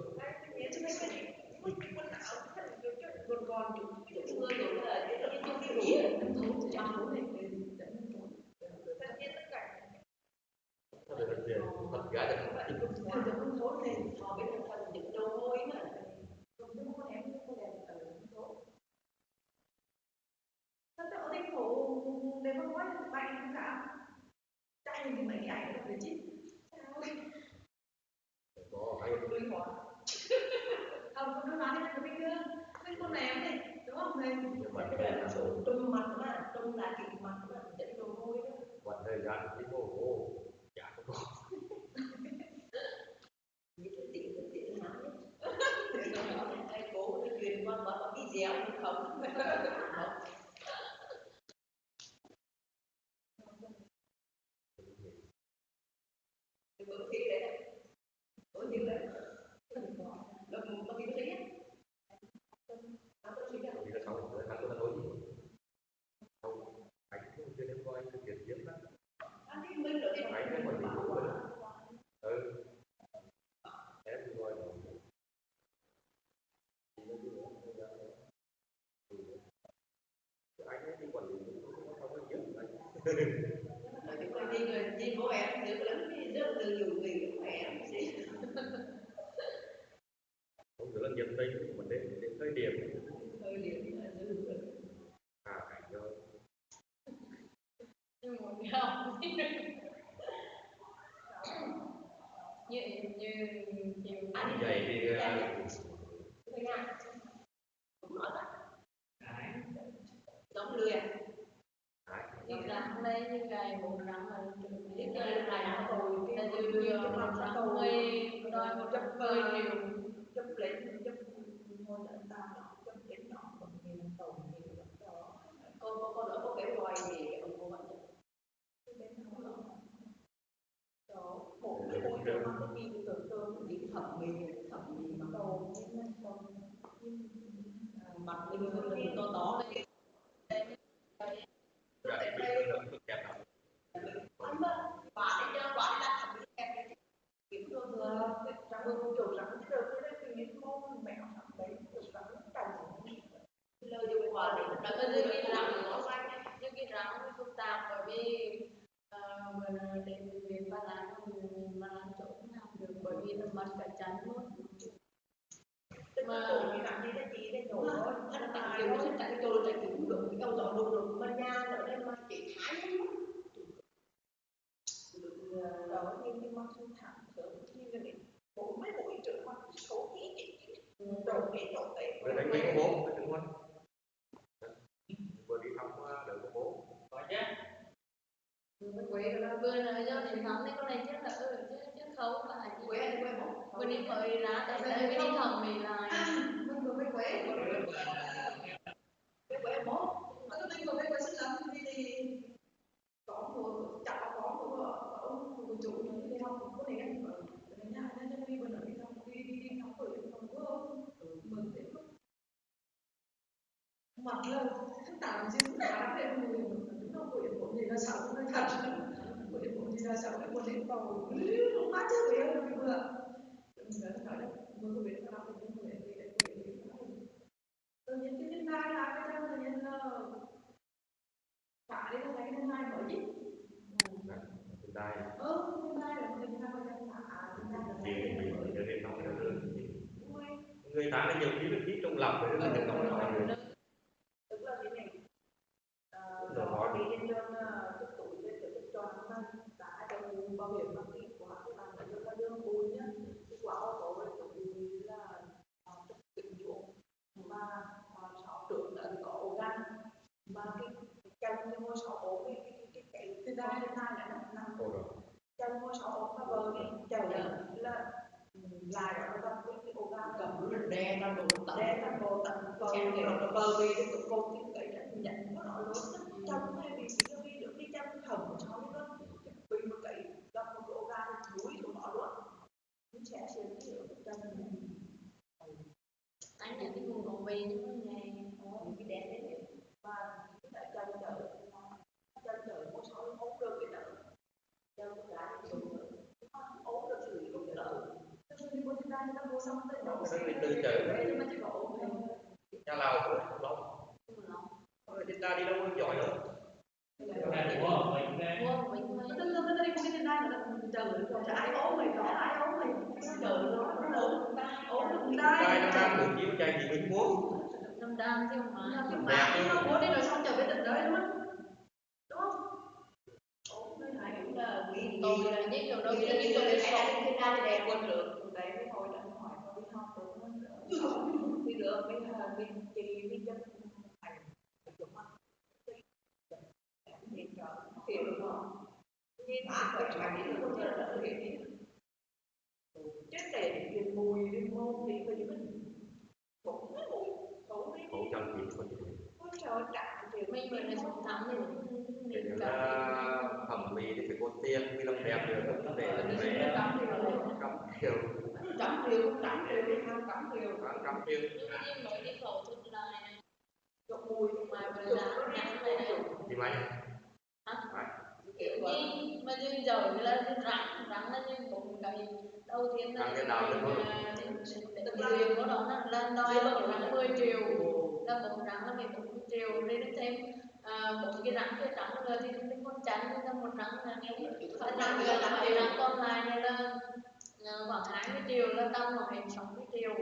Thật là tiền, thật gái là không phải được. Có hay nhưng mà thời gian rồi. Còn thời gian thì ô chả có. Nhìn bố em dữ lắm, rất là nhiều người của em gì. Không được là nhiệt tình mà đến thời điểm Là dữ rồi. cảnh rồi. Nhưng mà không như nhiều Anh vậy thì người Nga cũng nói là giống lười nhưng rắn đây như cái bộ rắn là những cái là rồi cái rắn rồi đôi một trăm mười triệu chấp lên chấp ngôi là ta nó chấp lên nó một nghìn tàu nhiều đó cô đỡ có kêu gọi gì ông cô vậy đó một cái môi trường nó có gì từ từ điểm thẩm mỹ mà đầu nên mặt mình hơi to to đấy anh ba bạn đi bạn là thẩm mỹ đẹp kiếm được trong cái chỗ rằng cái được cái đấy mình mong mẹ thẩm đấy được rằng cảnh lời dùng hòa để là cái gì rằng nó xanh như cái răng phức tạp bởi vì mình đến việc và làm mình mà làm chỗ nào được bởi vì nó mất cả chắn luôn mà cái làm gì là gì đấy nhổ thôi anh tặng kiểu cái tặng chỗ là cũng được cái câu dọn đồ được mà nhà ở đây mà chỉ thái đó nhưng cái mắt không thẳng sớm như cái này bố mấy buổi trưởng mắt xấu tí chị đầu cái đầu tệ rồi đánh mấy có bố cái chứng minh vừa đi thăm đợi có bố có chứ. quê là quê là do đến thăm đấy con này chứ là chứ khấu phải quê bố đi mời lá tại đây mới đi thầm mình lại mình vừa mới quê quê bố mình vừa mới quê sinh lắm thì có một cháu có một ông một chủ đi học có thể ăn ở nhà nên đi bên ở đi học đi học ở phòng của ông mừng thế mặt lâu tạm chứ khá về người chúng nó quyển một gì là sợ nó thật quyển một gì là sợ cái một đến tàu không phát chứ vậy rồi vừa mình nói là mới có biết nó thì những người đi để quyển đi tự nhiên cái thứ hai là cái đó tự nhiên cả đấy là cái thứ hai mở chứ hiện tại thứ hai là người ta có chân thả người ta là nhiều khi nó chỉ trong lòng đấy là trong lòng người tức là thế này đi lên trên chức tuổi lên từ chức cho năm nay đã trong bảo hiểm đăng ký của các bạn là đưa ra lương bùi nhá cái quả ô tô đấy bởi vì là trong tình dụng mà sáu trưởng là có organ mà cái chân như ngôi sáu ốm cái đai là nằm chân ngôi sáu ốm mà vợ đi chờ là lại đó là cái organ cầm nó đè toàn bộ tận bờ vì cái tụ cột cái là nhận nó nói lớn trong này vì chỉ đi được đi trong thầm cho nó vì một cái gặp một cái organ núi của nó luôn nó sẽ cái ở trong này anh nhận cái nguồn cầu về như thế này những cái đèn đấy và tại chân chở một số ốm được cái đỡ chân cái lại ốm được xử lý cái đỡ đi qua chúng ta vô xong tới đó sẽ từ chợ nhưng mà chỉ có ốm thôi nhà Lào cũng không lâu rồi chúng ta đi đâu có giỏi đâu Mua mình nó đi cái này là chờ ai ốm mày có ai ốm mày chờ nó ốm nó đang buồn chiếu chạy thì mình muốn năm đam chứ mà nhưng mà muốn đi rồi xong chờ cái tình đấy đúng không ốm với hai cũng là quý tôi là nhất điều đâu nhất tôi để sống trên ra thì đẹp quân được đấy mới thôi đã hỏi nó đi học được đi được bây giờ mình chỉ đi chân thành đúng không hiểu được không nhìn phải phải đi được là hiểu chết để điền mùi điền môn thì bây giờ mình cũng hỗ trợ chị con hỗ trợ cả thì mình là sống thắng thì để thẩm mỹ thì phải có tiền vì làm đẹp được không để vẽ trăm triệu trăm triệu đi hàng trăm triệu nhưng mới đi khẩu thuật lại chụp mùi mà bây giờ nhắn này thì mày kiểu gì mà như giờ là rắn là như một cái đầu tiên là tiền của nó là đòi bằng rắn 10 triệu là một rắn là phải 40 triệu nên thêm một cái nắng rồi thì mình con trắng người ta một nắng là nghe cái nắng còn lại này là khoảng 20 triệu là tầm khoảng 60 triệu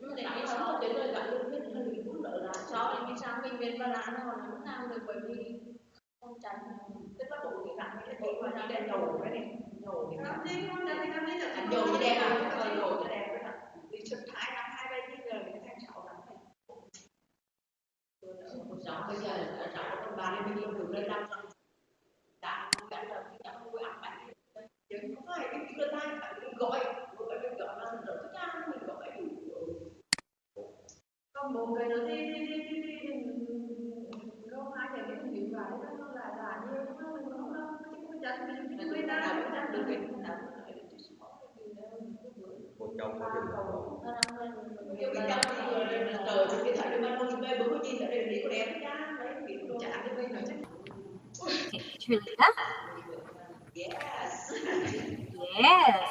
nhưng để cái sau cái lời bạn luôn biết là mình cũng đỡ là sau thì sao mình biết và làm nó còn lúc nào được bởi vì con trắng tức là bộ cái nắng cái bộ mà đèn nổ đấy này nổ thì năm nay là thành nổ thì đẹp à còn nổ thì đẹp đấy ạ vì suốt tháng năm 27 giờ đến tháng 6 năm này một sáu bây giờ là 6 con 3 lên mình được lên 5 đã cái là cái chẳng nuôi ăn bánh chứ không phải cái người ta phải mình gọi là mình rất thích ăn mình gọi còn một cái nữa thì không ai để cái nhiều vào đấy nó là nhiều nó không đâu chứ không chắc mình người ta cũng chắc được cái nào một trong có nhiều cái chắc thì trời cái thời mà nó mê bữa gì đã để của em nha đấy kiểu chả cái bên nó chắc Teacher Linda? yes Yes.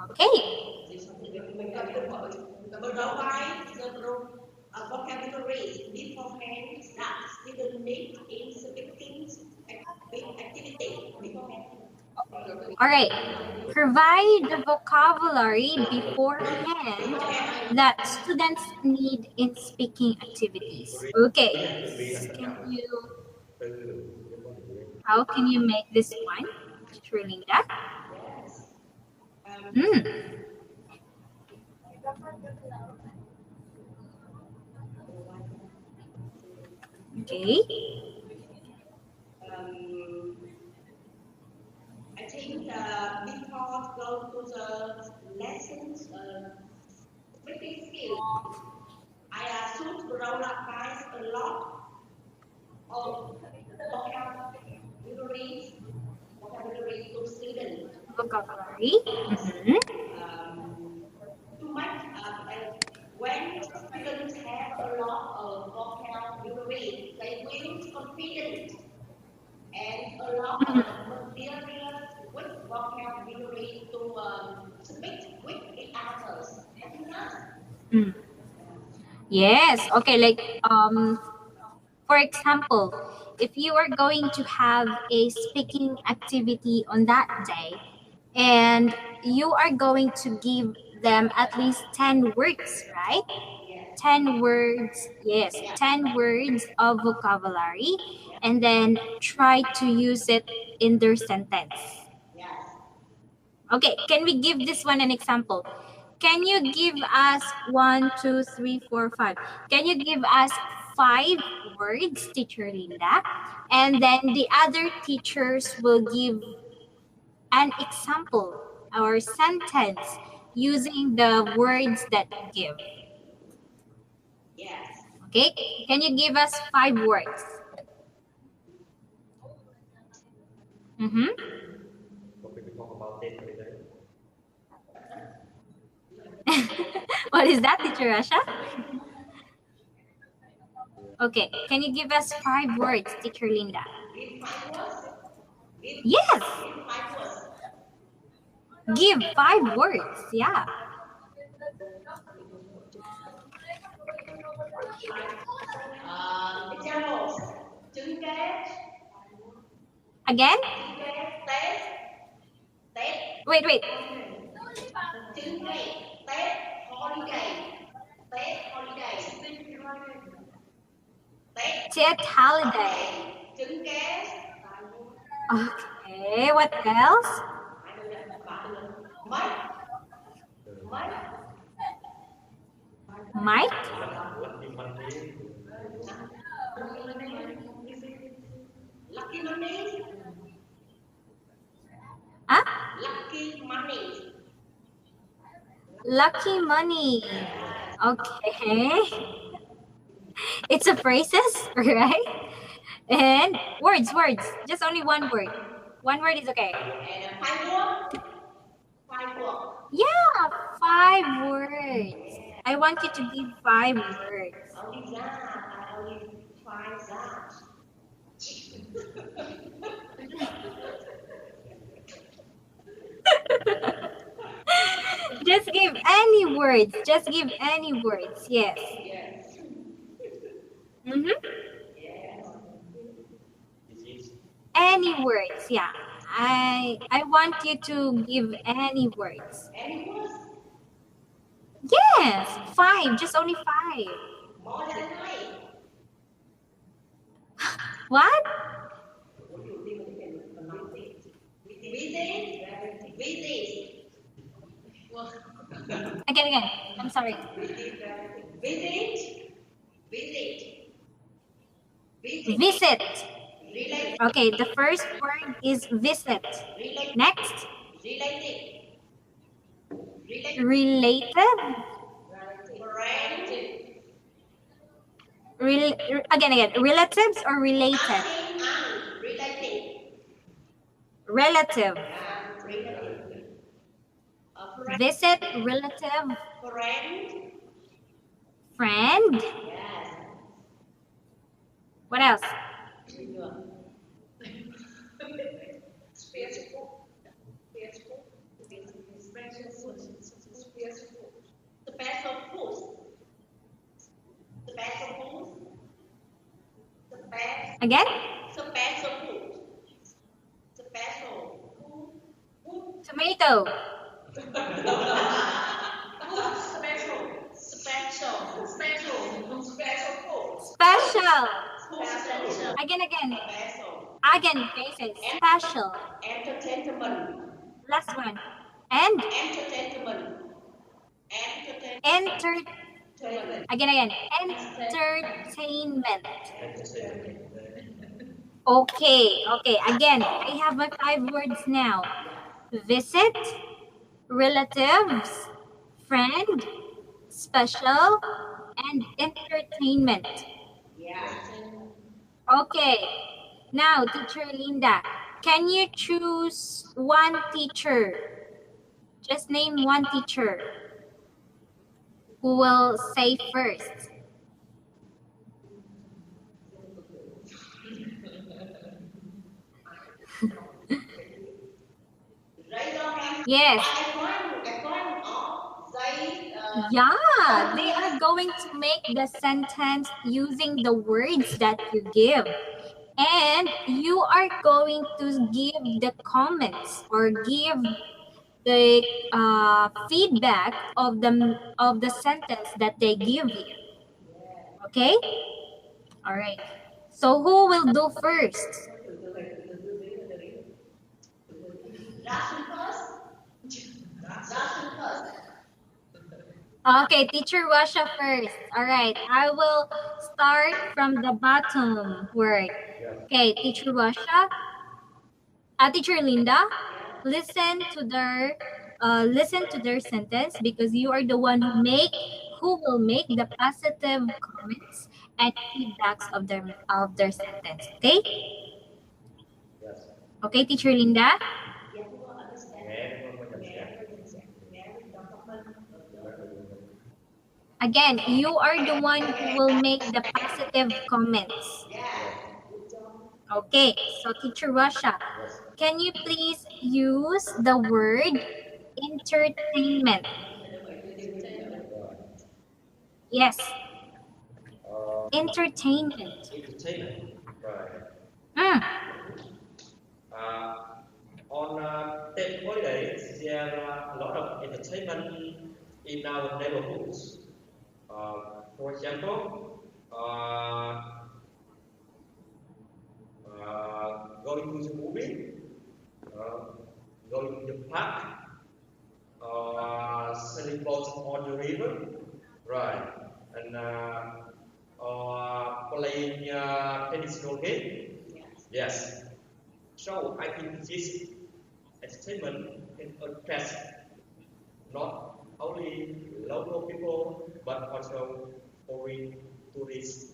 Okay. Vocabulary beforehand that student need in speaking activity beforehand. All right. Provide the vocabulary beforehand that students need in speaking activities. Okay. How can you make this one? Teacher Linda? Okay. I think before go to the lessons, speaking skill, I should roll up guys a lot of vocabulary to students. Vocabulary. To make when students have a lot of vocabulary, they will confident and a lot of material with vocabulary to speak with the others. Yes. Okay. Like for example, if you are going to have a speaking activity on that day, and you are going to give them at least 10 words, right? 10 words, yes, 10 words of vocabulary, and then try to use it in their sentence. Okay, can we give this one an example? Can you give us 1, 2, 3, 4, 5? Can you give us 5 words, Teacher Linda? And then the other teachers will give an example or sentence using the words that you give. Yes. Okay, can you give us 5 words? What is that, Teacher Rasha? Okay, can you give us 5 words, Teacher Linda? Yes. Give 5 words, yeah. Examples. Trứng két. Again? Tết. Tết. Wait. Trứng két. Tết. Holiday. Tết. Holiday. Tết. Tet holiday. Trứng két. Okay, what else? Mike? Lucky money. Huh? Lucky money. Lucky money. Okay. It's a phrases, right? And words. Just only one word. One word is okay. And 5 words. Yeah, 5 words. I want you to give 5 words. Only that. I only 5 that. Just give any words. Just give any words. Yes. Yes. Mm-hmm. Yes. This is Any words. Yeah. I want you to give any words. Any words? Yes. 5. Just only 5. More than 5. What? Visit. Visit. Again. I'm sorry. Visit. Visit. Visit. Visit. Relate. Okay, the first word is visit. Relate. Next, Related. related. Friend. Again. Relatives or related? Related. Relative. Related. Friend. Visit, relative, Friend. friend. Yes. What else? Special. Special. Special food. Special food. Special food. Special food. Again? Special food. Special food. Tomato. Special. Special. Special. Special food. Special. Special. Again. Special. Again, faces. Special. Entertainment. Last one. And Entertainment. enter. Entertainment. Again. Entertainment. entertainment. Okay. Again, I have my 5 words now. Visit, relatives, friend, special, and entertainment. Yeah. Okay. Now, Teacher Linda, can you choose one teacher? Just name one teacher. Who will say first? Raise your hand. Yes. According of they Yeah, they are going to make the sentence using the words that you give. And you are going to give the comments or give the feedback of the sentence that they give you. Okay? All right. So who will do first? Russian first. Russian first. Okay, Teacher Russia first. All right. I will start from the bottom word. Okay, Teacher Russia. Teacher Linda, listen to their sentence because you are the one who will make the positive comments and feedbacks of their sentence. Okay? Yes. Okay, Teacher Linda. Nghe không understand. Again, you are the one who will make the positive comments. Okay, so Teacher Russia, can you please use the word entertainment? Yes, entertainment. Entertainment. Right. Mm. On state holidays, there are a lot of entertainment in our neighborhoods. For example, going to the movie, going to the park, sailing boats on the river, right, and playing tennis game. Yes. So I think this entertainment can attract not only local people but also foreign tourists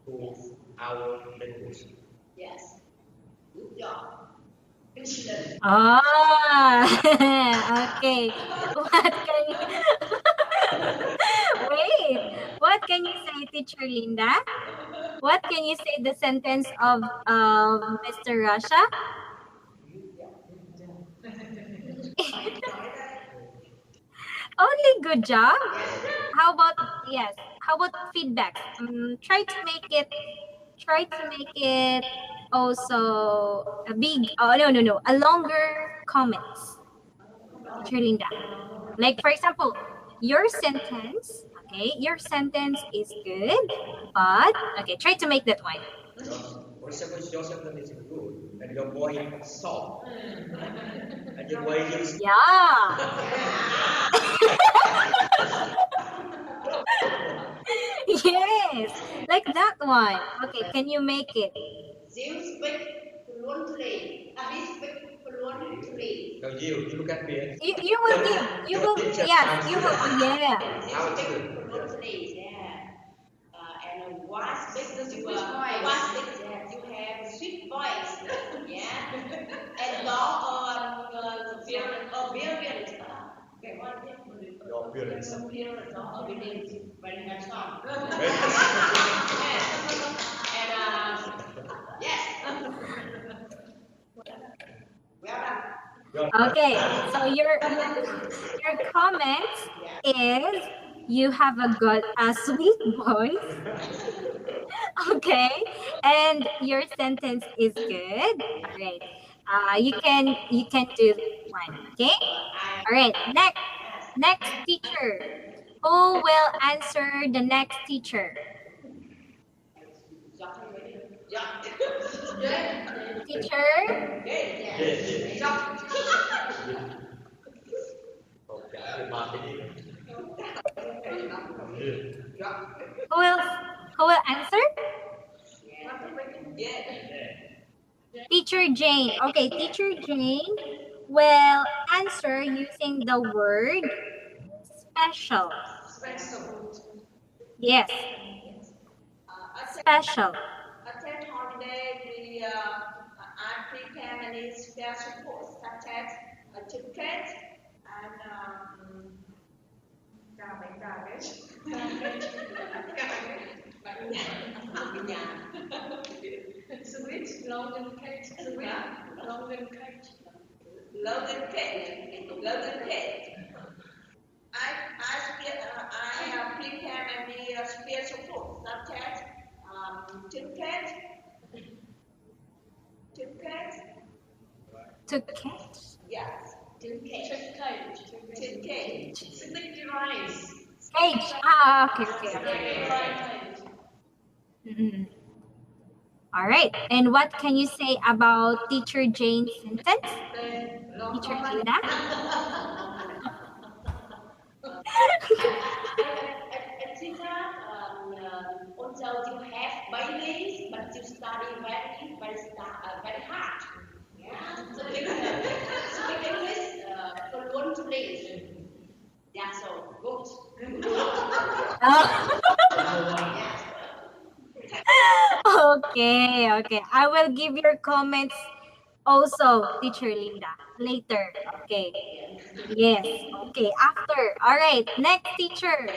to our neighborhood. Yes. Good job. Excellent. Okay. What can you wait? What can you say, Teacher Linda? What can you say the sentence of Mr. Russia? really good job. How about yes? How about feedback? Try to make it. Try to make it also a big. Oh no, a longer comments. Teacher Linda. Like for example, your sentence. Okay, your sentence is good, but okay, try to make that one. For example, your sentence is good, and your voice soft, and your voice is Yeah. Yes, like that one. Okay, can you make it? You speak fluently. He speak fluently. now you look at me. You will give. You will. Yes, you will. Yeah. How it's Speak good. fluently. Yeah. And what speak the sweet voice? voice. What speak that you have sweet voice? Yeah. And go on appearance. Okay, what is Your appearance. appearance? Appearance. Very handsome. And yes. Well done. Okay. So your comment is you have a sweet voice. Okay, and your sentence is good. All right. You can do one. Okay. All right. Next teacher. Who will answer the next teacher? Teacher. Yes. Okay, marketing. Who will answer? Teacher Jane. Okay, Teacher Jane will answer using the word special. Yes, special. Attend holiday, I prepare many special foods such as a chicken and sweet London cake, London cake. I prepare many special foods such as chicken, To catch. yes, chicken, Sticky rice. Cage. Okay. Mm. All right. And what can you say about Teacher Jane's sentence? Teacher Linda? Also you have babies, but you study very hard. Yeah. So speak English fluently. Yeah, so good. Yes. Okay. I will give your comments also, Teacher Linda, later. Okay. Yes. Okay. After. All right. Next teacher.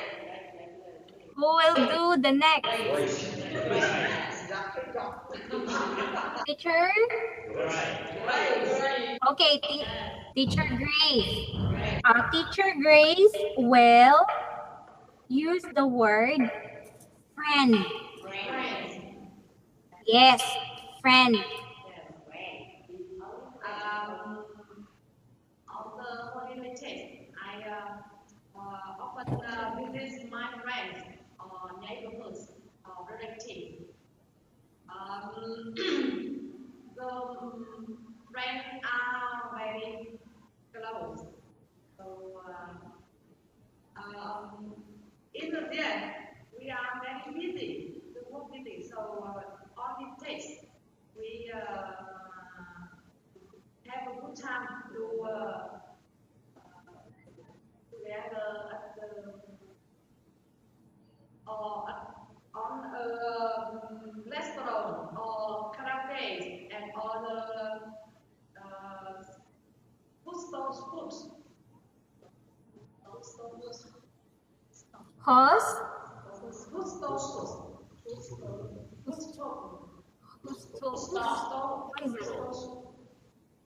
Who will do the next? Teacher? Okay. Teacher Grace. Teacher Grace will use the word friend. Yes, friend. After holiday test, I often visit my friends or neighborhoods or relatives. The friends are very close. So in the day, we are very busy, the work busy. So on this test, we have a good time to together at the or on a restaurant or karaoke and other food stores. Host. Food stores. What is it?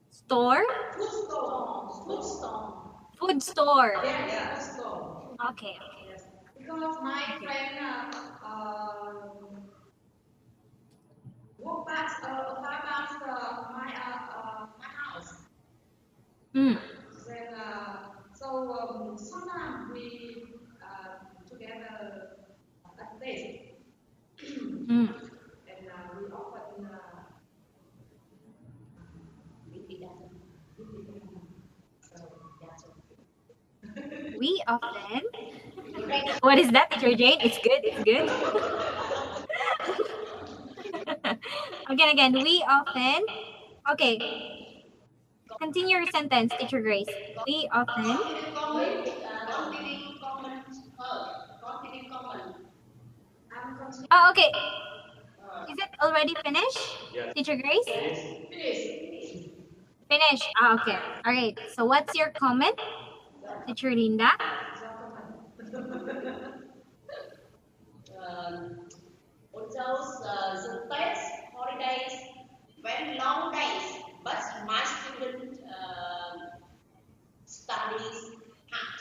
Store? Food store. Food store. Yeah, food store. Okay. Yes, because my friend walk past far past my house. Mm. Then sometimes we together at place, Mm. and we often so that's okay. We often. What is that, Teacher Jane? It's good. It's good. Again. We often. Okay. Continue your sentence, Teacher Grace. We often. Continue comment. Continue comment. I'm continuing. Oh, okay. Is it already finished, Yes. Teacher Grace? Finish. Finish. Ah, okay. All right. So what's your comment, Teacher Linda? On those the Tết holidays, very long days, but my student studies hard.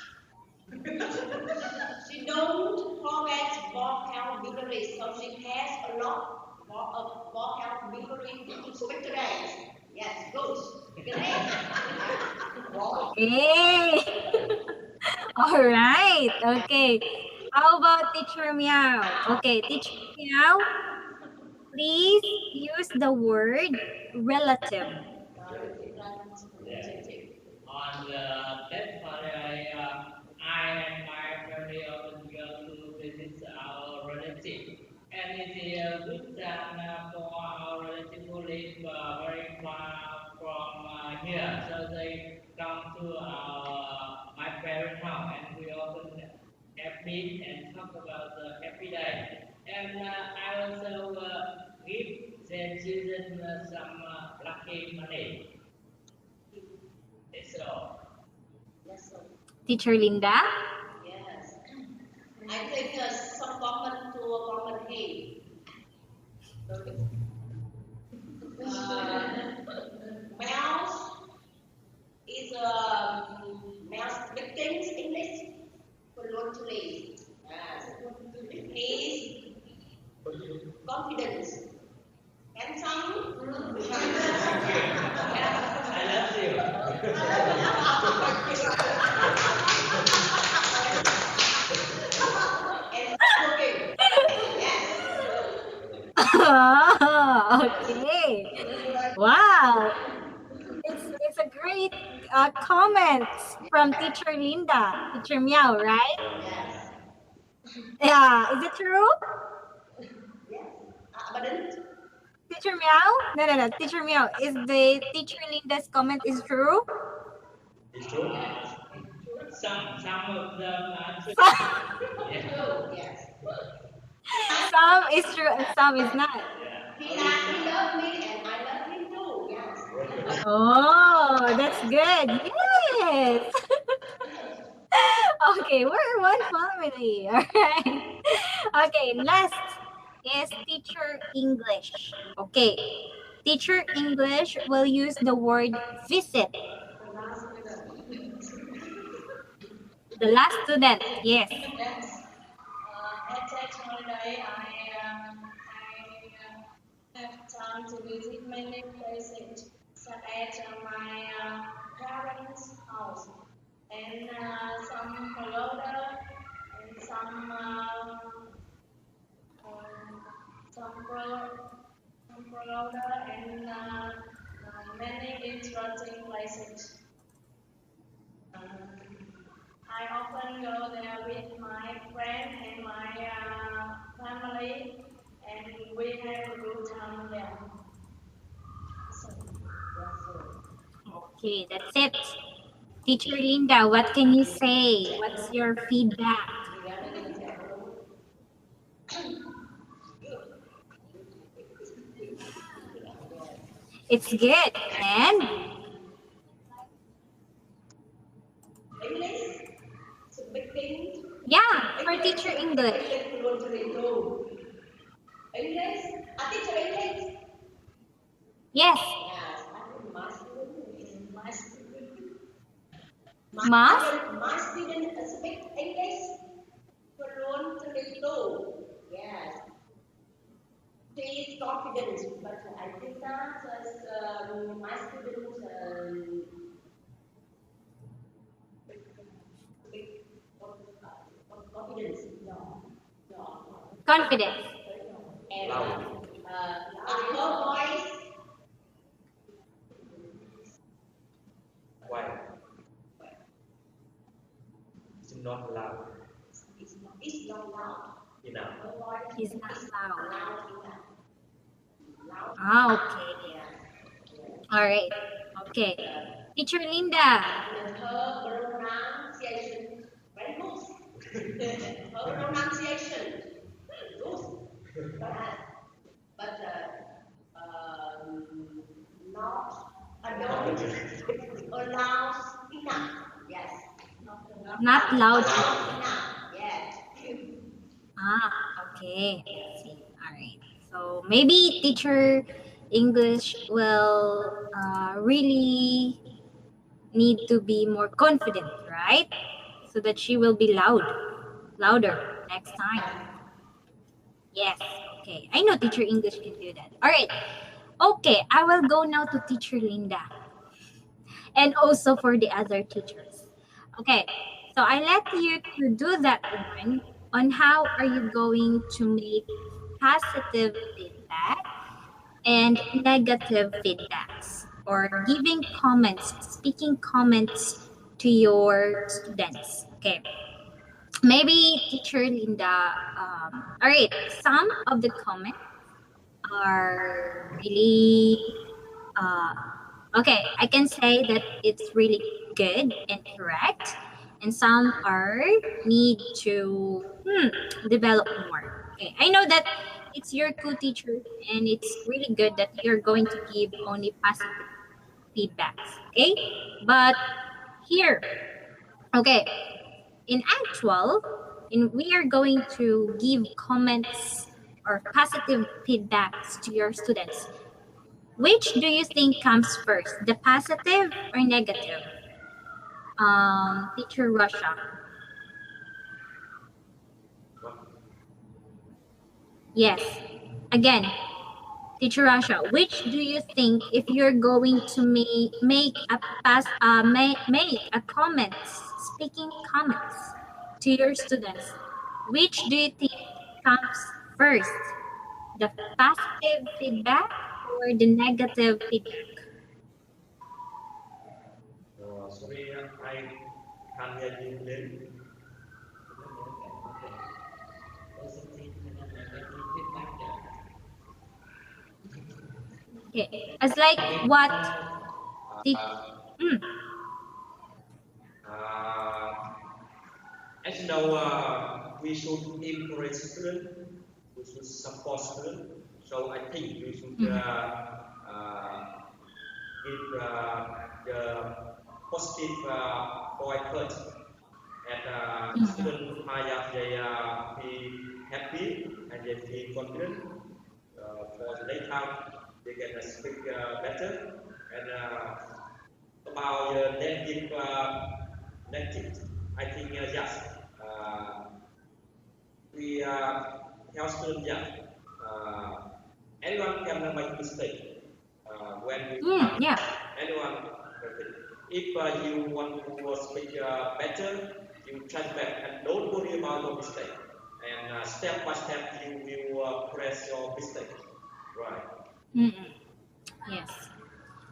She don't forget vocabulary, so she has a lot of vocabulary to speak today. Yes, good. Great. Hey. All right. Okay. How about Teacher Meow? Okay, Teacher Meow, please use the word relative. On the that holiday, I and my family often go to visit our relative, and it is good time for our relative who live very far from here, so they come to my parents' house, and we often have meet and talk about the happy day. And I also give their children some lucky money. That's all. Yes, sir. Teacher Linda? Yes. I think some common to a common aim. Mouse is mouse speaking English fluently. Yes. He is confidence. Handsome. I love you. And looking. Yes. Okay. Wow. It's a great comment from Teacher Linda. Teacher Meow, right? Yes. Yeah. Is it true? Yes. But then Teacher Meow? No. Teacher Meow, is the Teacher Linda's comment is true? It's true. Some of them are true. yes. Some is true and some is not. Yeah. He loved me and I love him too. Yes. Oh, that's good. Yes. Okay, we're one family. All right. Okay, last is teacher English. Okay. Teacher English will use the word visit. The last student. Yes. Yes. At that holiday, I have time to visit many places, such as my parents' house and some Florida and some Florida and many interesting places. I often go there with my friend and my family, and we have a good time there. So, Okay, that's it. Teacher Linda, what can you say? What's your feedback? It's good. And English speaking. yeah, for teacher English. Fluently too. English. Teacher English. Yes. Yes. I think my student is my student. Mas? My student speak English too. Yes. She is confident, but I think that my students confidence, no, no, Confidence. and Loud. her voice Why? It's not loud is not loud. enough. Her voice Is not loud. loud enough. Loud. Okay. Yeah. All right. Okay. Teacher Linda. And her pronunciation very good. Her pronunciation good, but not don't allows enough. Yes. Not loud. Loud enough. Yes. Okay. I see. All right. So maybe teacher English will really need to be more confident, right? So that she will be louder next time. Yes. Okay. I know teacher English can do that. All right. Okay. I will go now to teacher Linda and also for the other teachers. Okay. So I let you to do that one on how are you going to make positive feedback and negative feedbacks or giving comments, speaking comments to your students. Okay. Maybe teacher Linda, all right, some of the comments are really, okay, I can say that it's really good and correct, and some are need to develop more. Okay, I know that it's your co-teacher, and it's really good that you're going to give only positive feedbacks. Okay, but here, okay, in actual, we are going to give comments or positive feedbacks to your students. Which do you think comes first, the positive or negative? Teacher Russia. Yes. Again, Teacher Russia, which do you think if you're going to make a make a comments, speaking comments to your students, which do you think comes first, the positive feedback or the negative feedback? Sorry, I can't hear you clearly. Okay, as like what? As you know, we should encourage students, we should support students. So I think we should give the positive point first. And students they be happy and they feel confident. For the next time, they can speak better. And about negative, I think yes. We tell students anyone can make mistake when you Yeah. anyone can think. If you want to speak better, you try back and don't worry about your mistake. And step by step, you will press your mistake. Right. Yes.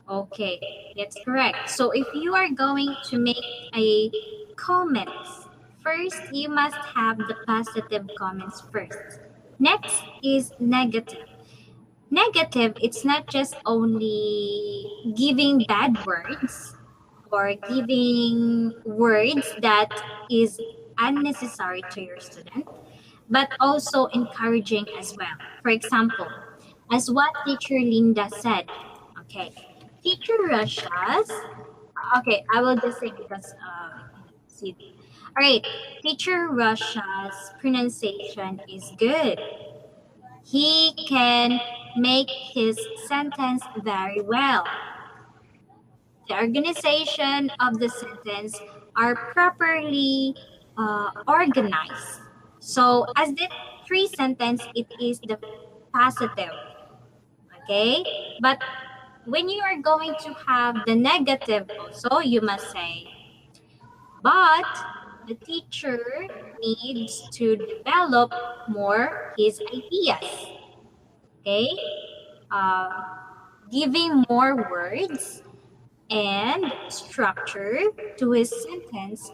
Okay, that's correct. So if you are going to make a comments, first you must have the positive comments first. Next is negative. Negative, it's not just only giving bad words or giving words that is unnecessary to your student, but also encouraging as well. For example, as what teacher Linda said, okay, teacher Russia's, okay, I will just say because, see, all right, teacher Russia's pronunciation is good. He can make his sentence very well. The organization of the sentence are properly organized. So as the three sentence, it is the positive. Okay? But when you are going to have the negative also, you must say, but the teacher needs to develop more his ideas. Okay? Giving more words and structure to his sentence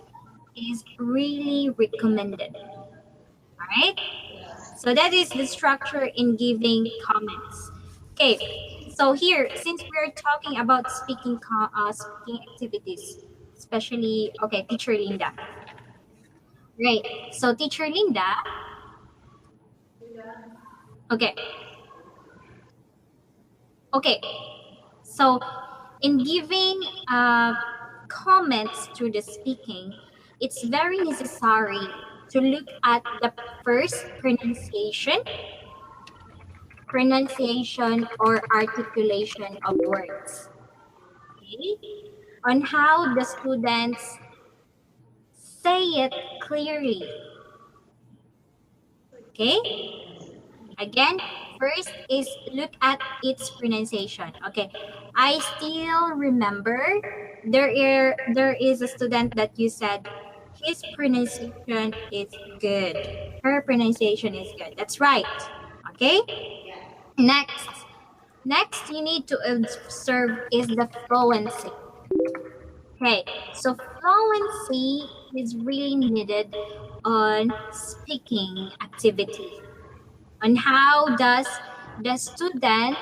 is really recommended. All right? So that is the structure in giving comments. Okay, so here, since we're talking about speaking activities, especially, okay, Teacher Linda. Right, so Teacher Linda, okay. Okay, so in giving comments to the speaking, it's very necessary to look at the first pronunciation or articulation of words. Okay? On how the students say it clearly. Okay? Again, first is look at its pronunciation. Okay. I still remember there is a student that you said his pronunciation is good. Her pronunciation is good. That's right. Okay? Next you need to observe is the fluency. Okay, so fluency is really needed on speaking activity. On how does the student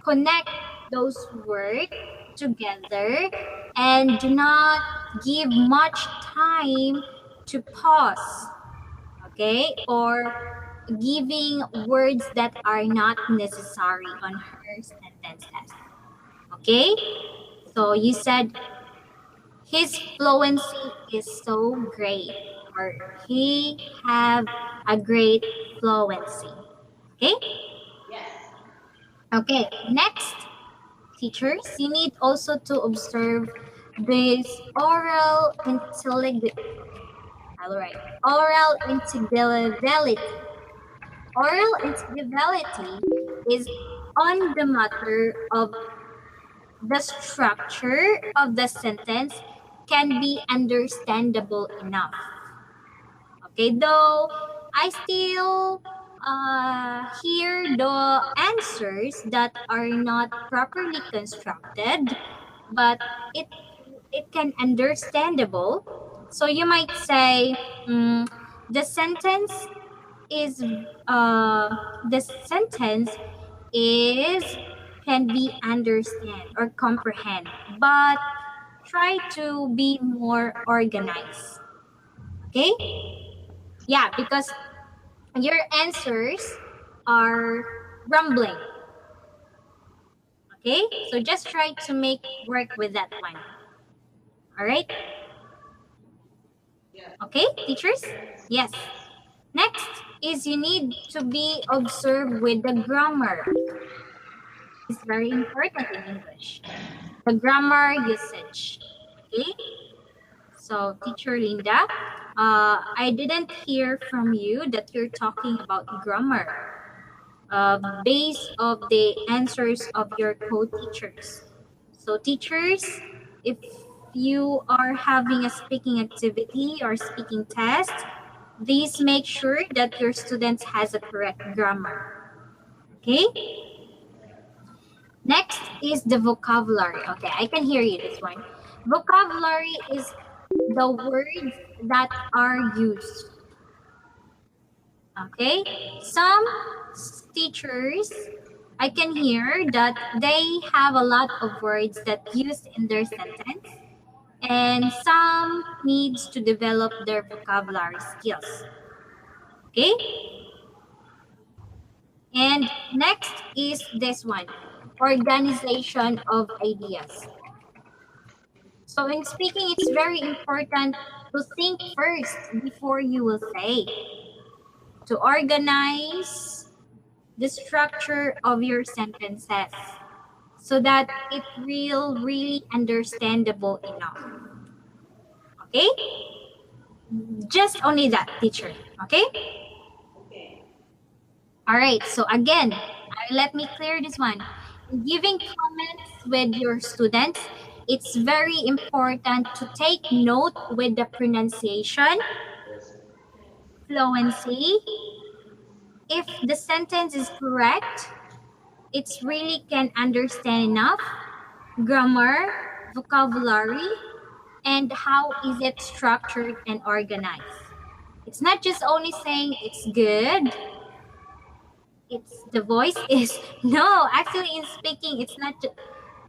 connect those words together and do not give much time to pause, okay, or giving words that are not necessary on her sentences. Okay, so you said his fluency is so great, or he have a great fluency. Okay? Yes. Okay, next, teachers, you need also to observe this oral intelligibility. All right, oral intelligibility. Oral intelligibility is on the matter of the structure of the sentence can be understandable enough. Okay, though I still hear the answers that are not properly constructed, but it can understandable. So you might say the sentence is the sentence is can be understand or comprehend, but try to be more organized. Okay? Yeah, because your answers are rumbling. Okay? So just try to make work with that one. All right? Okay, teachers? Yes. Next is you need to be observed with the grammar. It's very important in English. The grammar usage. Okay? So, Teacher Linda, I didn't hear from you that you're talking about grammar based of the answers of your co-teachers. So, teachers, if you are having a speaking activity or speaking test, please make sure that your students has a correct grammar. Okay? Next is the vocabulary. Okay, I can hear you this one. Vocabulary is the words that are used. Okay, some teachers, I can hear that they have a lot of words that used in their sentence, and some needs to develop their vocabulary skills. Okay, and next is this one, organization of ideas. So in speaking, it's very important to think first before you will say. To organize the structure of your sentences so that it will really understandable enough. Okay? Just only that, teacher. Okay? Okay. All right. So again, let me clear this one. In giving comments with your students, it's very important to take note with the pronunciation, Yes. fluency. If the sentence is correct, it's really can understand enough grammar, vocabulary, and how is it structured and organized. It's not just only saying it's good. It's the voice is no. Actually, in speaking, it's not.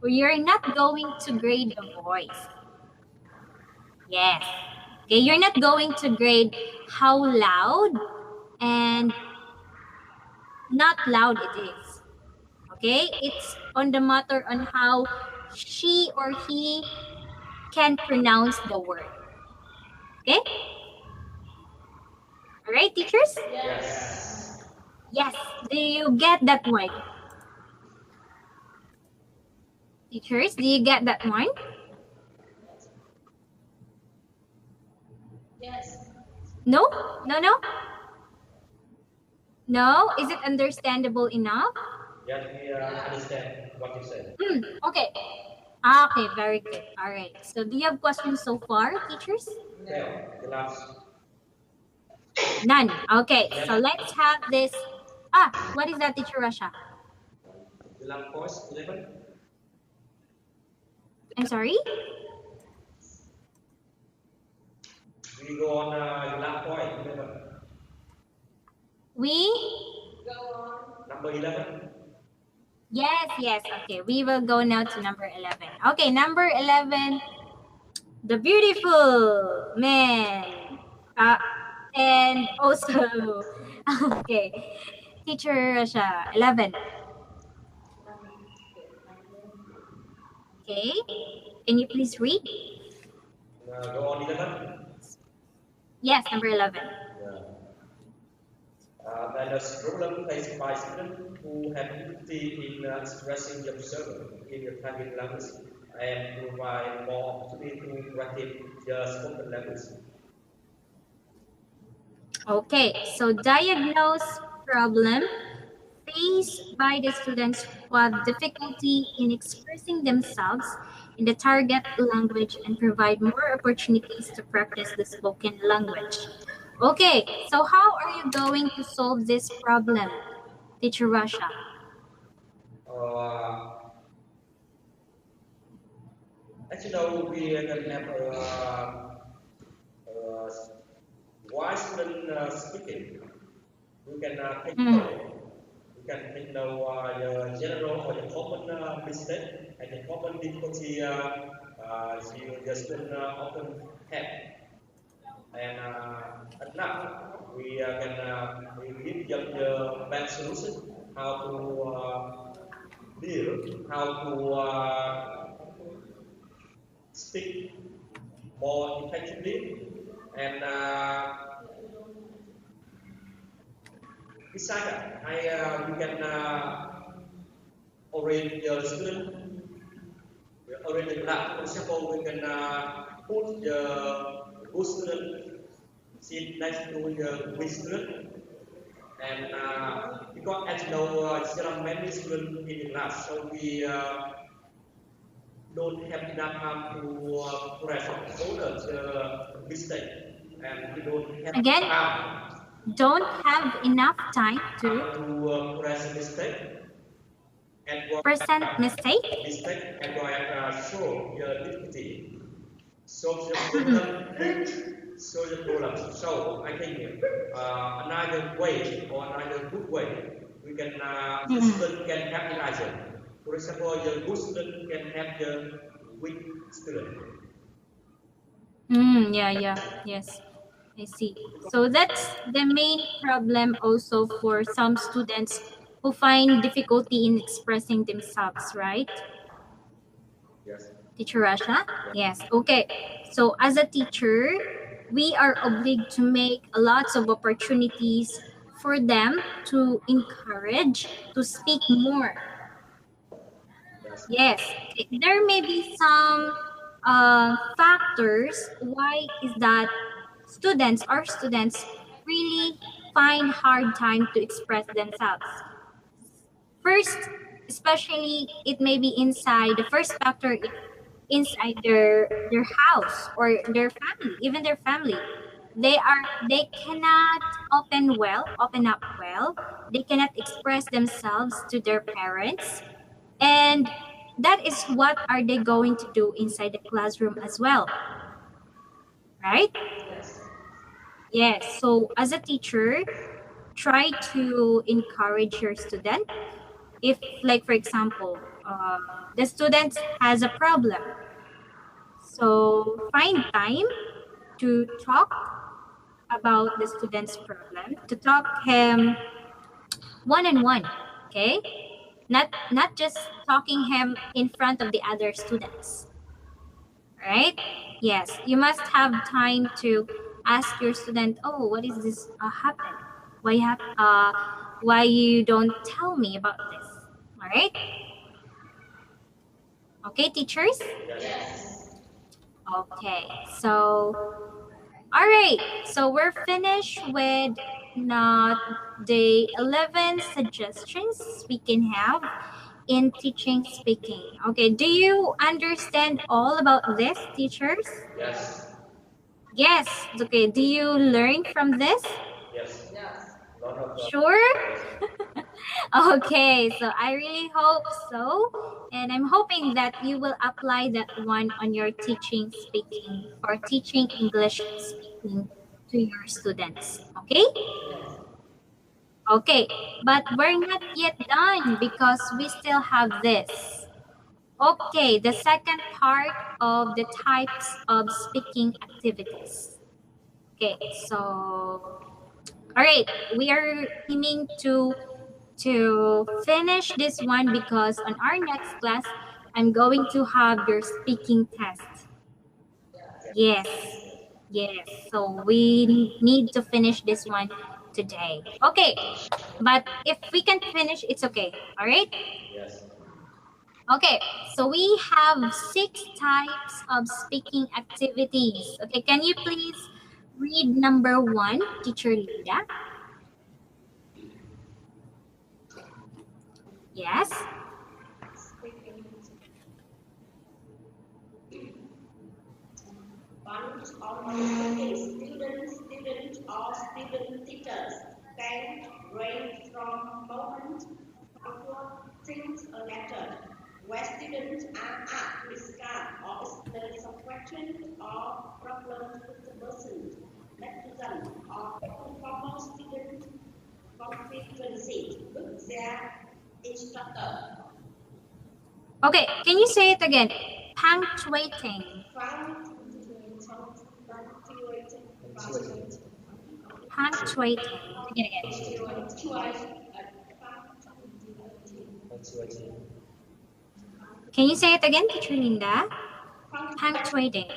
You're not going to grade the voice. Yes. Okay, you're not going to grade how loud and not loud it is. Okay, it's on the matter on how she or he can pronounce the word. Okay? All right, teachers? Yes. Yes. Do you get that one? Teachers, do you get that one? Yes. No? No, no? No? Is it understandable enough? Yes, we understand what you said. Okay. Okay, very good. All right. So do you have questions so far, teachers? Okay, the last. None. Okay, so let's have this. What is that, teacher Rasha? The last course, 11. I'm sorry? We go on the last point, 11. We? Go on. Number 11. Yes, yes. Okay, we will go now to number 11. Okay, number 11. The beautiful man. And also, okay, teacher Rasha, 11. Okay, can you please read? Go on 11. Yes, number 11. Yeah. Then there's problem faced by students who have difficulty in expressing themselves in the target language and provide more opportunity to practice the spoken language. Okay, so diagnose problem faced by the students who have difficulty in expressing themselves in the target language and provide more opportunities to practice the spoken language. Okay, so how are you going to solve this problem, teacher Rasha? As you know, we can have a wise student speaking. We can take note. We can take note the general or the common mistake and the common difficulty the student often have. And at now, we can we give them the best solution how to deal, how to speak more effectively, and besides that, we can orient the student, orient the class. For example, we can put the good student sit next to the weak student, and because as you know, there are many students in the class, so we don't have enough time to correct all the mistake, and we don't have Again? time Don't have enough time to to correct mistake and present mistake. and show the difficulty, solve the problem, solve the problem. So I think another way or another good way we can the student can capitalize it. For example, the good student can help the weak student. Yes. I see. So that's the main problem also for some students who find difficulty in expressing themselves, right? Yes. Teacher Rasha? Yes. Okay. So as a teacher, we are obliged to make lots of opportunities for them to encourage to speak more. Yes. There may be some factors. Why is that our students really find hard time to express themselves. First, especially it may be inside the first factor inside their house or their family, even their family. They cannot open up well. They cannot express themselves to their parents. And that is what are they going to do inside the classroom as well, right? Yes. So as a teacher, try to encourage your student. If, like for example, the student has a problem, so find time to talk about the student's problem, to talk him one on one. Okay, not just talking him in front of the other students, right? Yes, you must have time to ask your student, oh, what is this happened? Why you don't tell me about this? All right. Okay, teachers. Yes. Okay, so all right, so we're finished with not the 11 suggestions we can have in teaching speaking. Okay, do you understand all about this, teachers? Yes. Yes. Okay, do you learn from this? Yes. Yes. Lot of Sure. Okay, so I really hope so. And I'm hoping that you will apply that one on your teaching speaking or teaching English speaking to your students. Okay? Okay, but we're not yet done because we still have this. Okay, the second part of the types of speaking activities. Okay, so all right, we are aiming to finish this one because on our next class, I'm going to have your speaking test. Yes, yes. So we need to finish this one today. Okay, but if we can finish, it's okay. All right. Yes. Okay, so we have 6 types of speaking activities. Okay, can you please read number 1, Teacher Lida? Yes. Bunch of students or student teachers can range from moments before things a letter, where students are asked to discuss or explain some questions or problems with the person next to them, or informal student constituency with their instructor. Okay, can you say it again? Punctuating. Punctuating. Again. Can you say it again, Teacher Linda? Punctuating.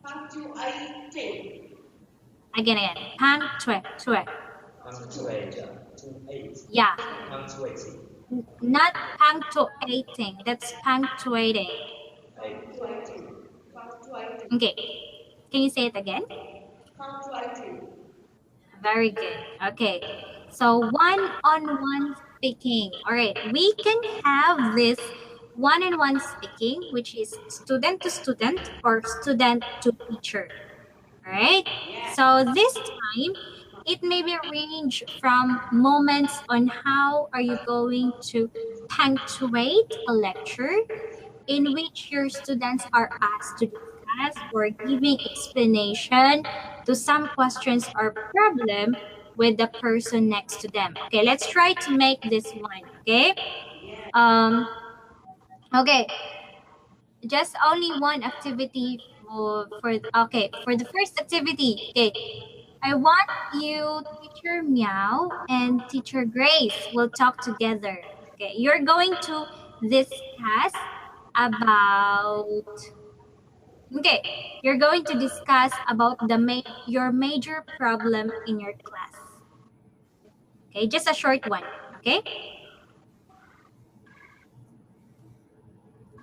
Punctuating. Again. Punctuate. Punctuate. Yeah. Punctuating. Not punctuating. That's punctuating. Punctuating. Okay. Can you say it again? Punctuating. Very good. Okay. So one-on-one speaking. All right. We can have this one-on-one speaking, which is student to student or student to teacher. All right. So this time, it may be range from moments on how are you going to punctuate a lecture in which your students are asked to discuss or giving explanation to some questions or problem with the person next to them. Okay, let's try to make this one. Okay. Okay. Just only one activity for the first activity. Okay. I want you, Teacher Meow and Teacher Grace will talk together. Okay, you're going to discuss about. Okay, you're going to discuss about your major problem in your class. Okay, just a short one. Okay.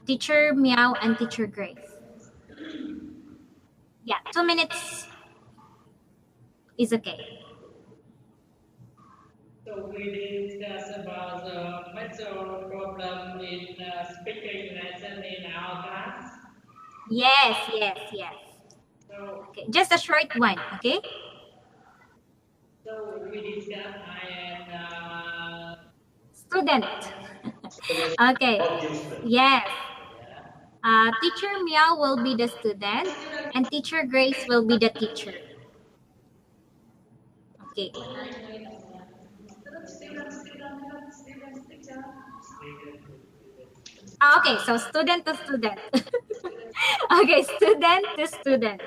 Teacher Meow and Teacher Grace. Yeah, 2 minutes is okay. So we discuss about the mental problem in speaking lesson in our class. Yes, yes, yes. So, Okay, just a short one, okay? so we discuss I and Student. Okay, All students. yes. yeah. Teacher Meow will be the student, and Teacher Grace will be the teacher. Okay. Okay, so student to student. Okay, student to student.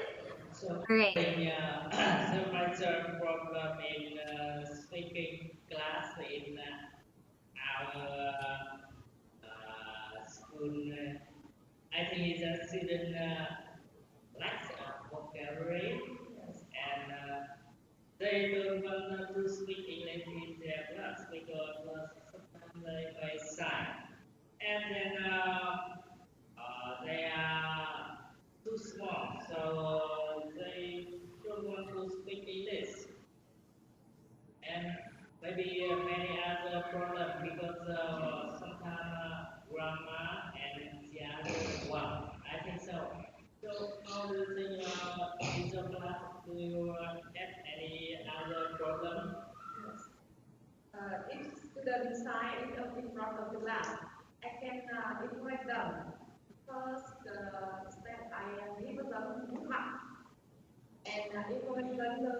So, All right. the mental problem in speaking class in our school. I think it's a student lack of vocabulary, yes, and they don't want to speak English in their class because sometimes they face shy, and then they are too small, so they don't want to speak English, and maybe many other problems because sometimes grammar and the other one. I think so. So how do you think in your class do you have any other problem? If students sign in front of the class, I can invite them. First, step I give them book mark and invite them the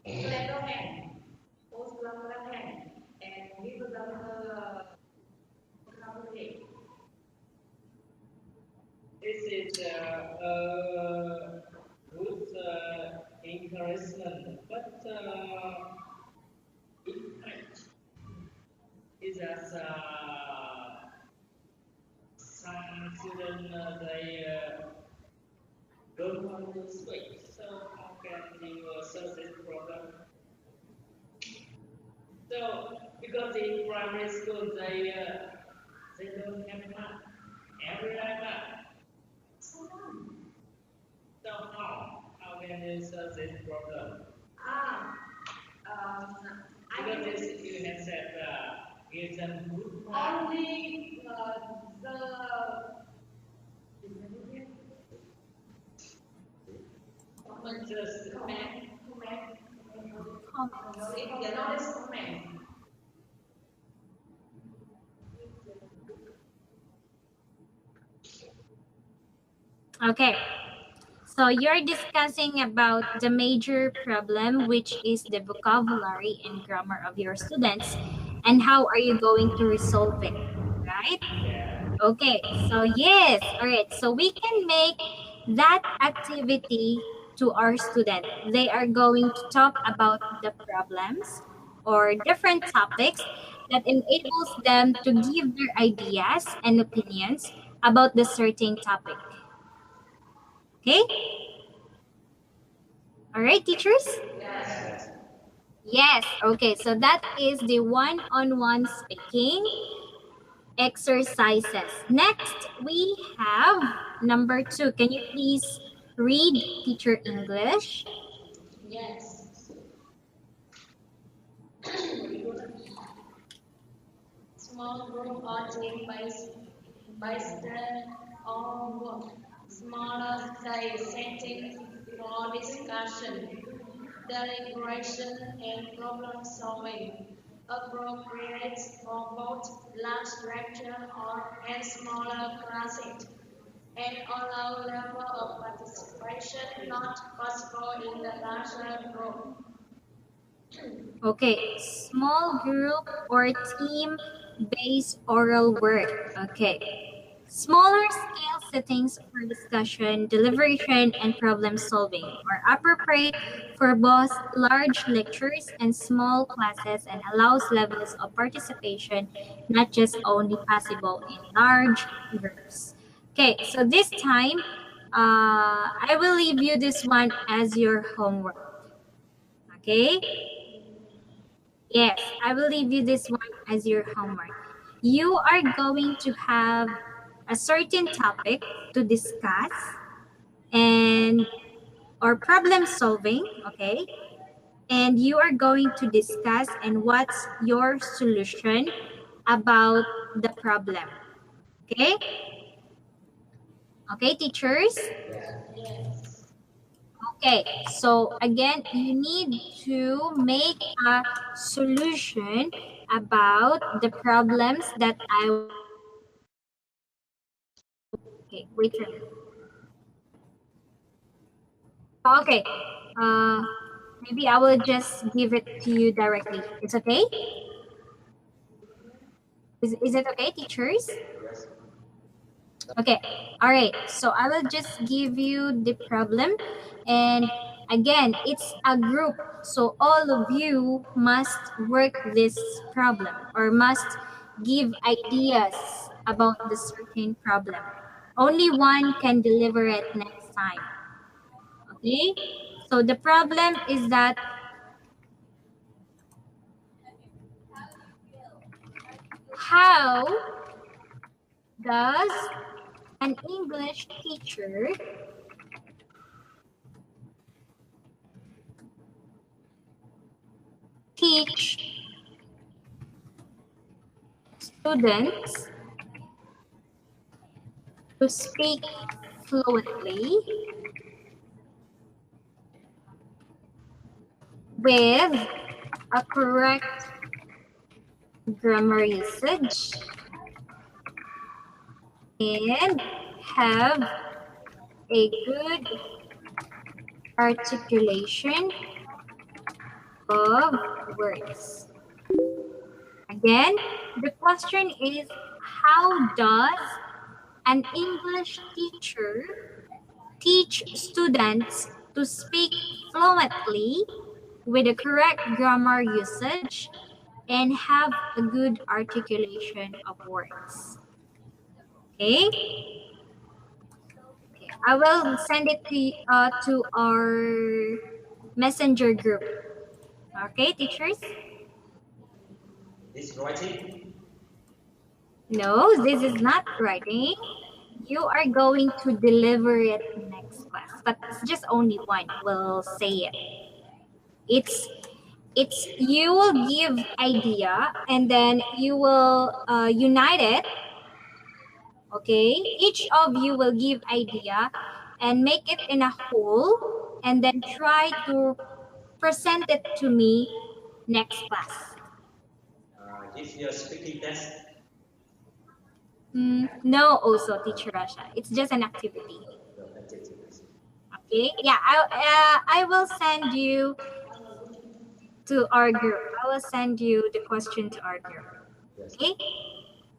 letter hand, post letter hand, and give them the vocabulary. This is a good encouragement, but it might is as some students they don't want to speak. So how can you solve this problem? So because in primary school they don't have math, every day math. So how can you solve this problem? Ah, I Because can this you have said is a good mark. only the Just comment. Comments. If they notice comment. Okay. So you're discussing about the major problem, which is the vocabulary and grammar of your students, and how are you going to resolve it, right? yeah. Okay, so yes, all right. So we can make that activity to our student. They are going to talk about the problems or different topics that enables them to give their ideas and opinions about the certain topic. Okay? All right, teachers? Yes. Okay, so that is the one-on-one speaking exercises. Next, we have number 2. Can you please read Teacher English? Yes. Small group or team based on work. Smaller size setting for discussion, deliberation, and problem solving. Appropriate for both large lecture and smaller classes. And allow level of participation not possible in the larger group. Okay, small group or team-based oral work. Okay. Smaller scale settings for discussion, deliberation, and problem solving are appropriate for both large lectures and small classes and allows levels of participation not just only possible in large groups. Okay, so this time, I will leave you this one as your homework. Okay? Yes, I will leave you this one as your homework. You are going to have a certain topic to discuss and or problem solving, okay? and you are going to discuss and what's your solution about the problem. Okay? Okay, teachers? Yes. Okay, so again, you need to make a solution about the problems that I. Okay, wait a minute. Okay, uh, maybe I will just give it to you directly. It's okay? Is it okay, teachers? Yes. Okay, all right. So I will just give you the problem. And again, it's a group. So all of you must work this problem or must give ideas about the certain problem. Only one can deliver it next time. Okay? So the problem is that how does an English teacher teach students to speak fluently with a correct grammar usage and have a good articulation of words. Again, the question is, how does an English teacher teach students to speak fluently with a correct grammar usage and have a good articulation of words? Okay? Okay, I will send it to our messenger group. Okay, teachers? This writing. No, this is not writing. You are going to deliver it next class, but it's just only one will say it. It's you will give idea and then you will unite it. Okay, each of you will give idea and make it in a whole and then try to present it to me next class. This your speaking test. No, also teacher Rasha. It's just an activity. Okay. Yeah, I will send you to our group. I will send you the question to our group. Yes. Okay.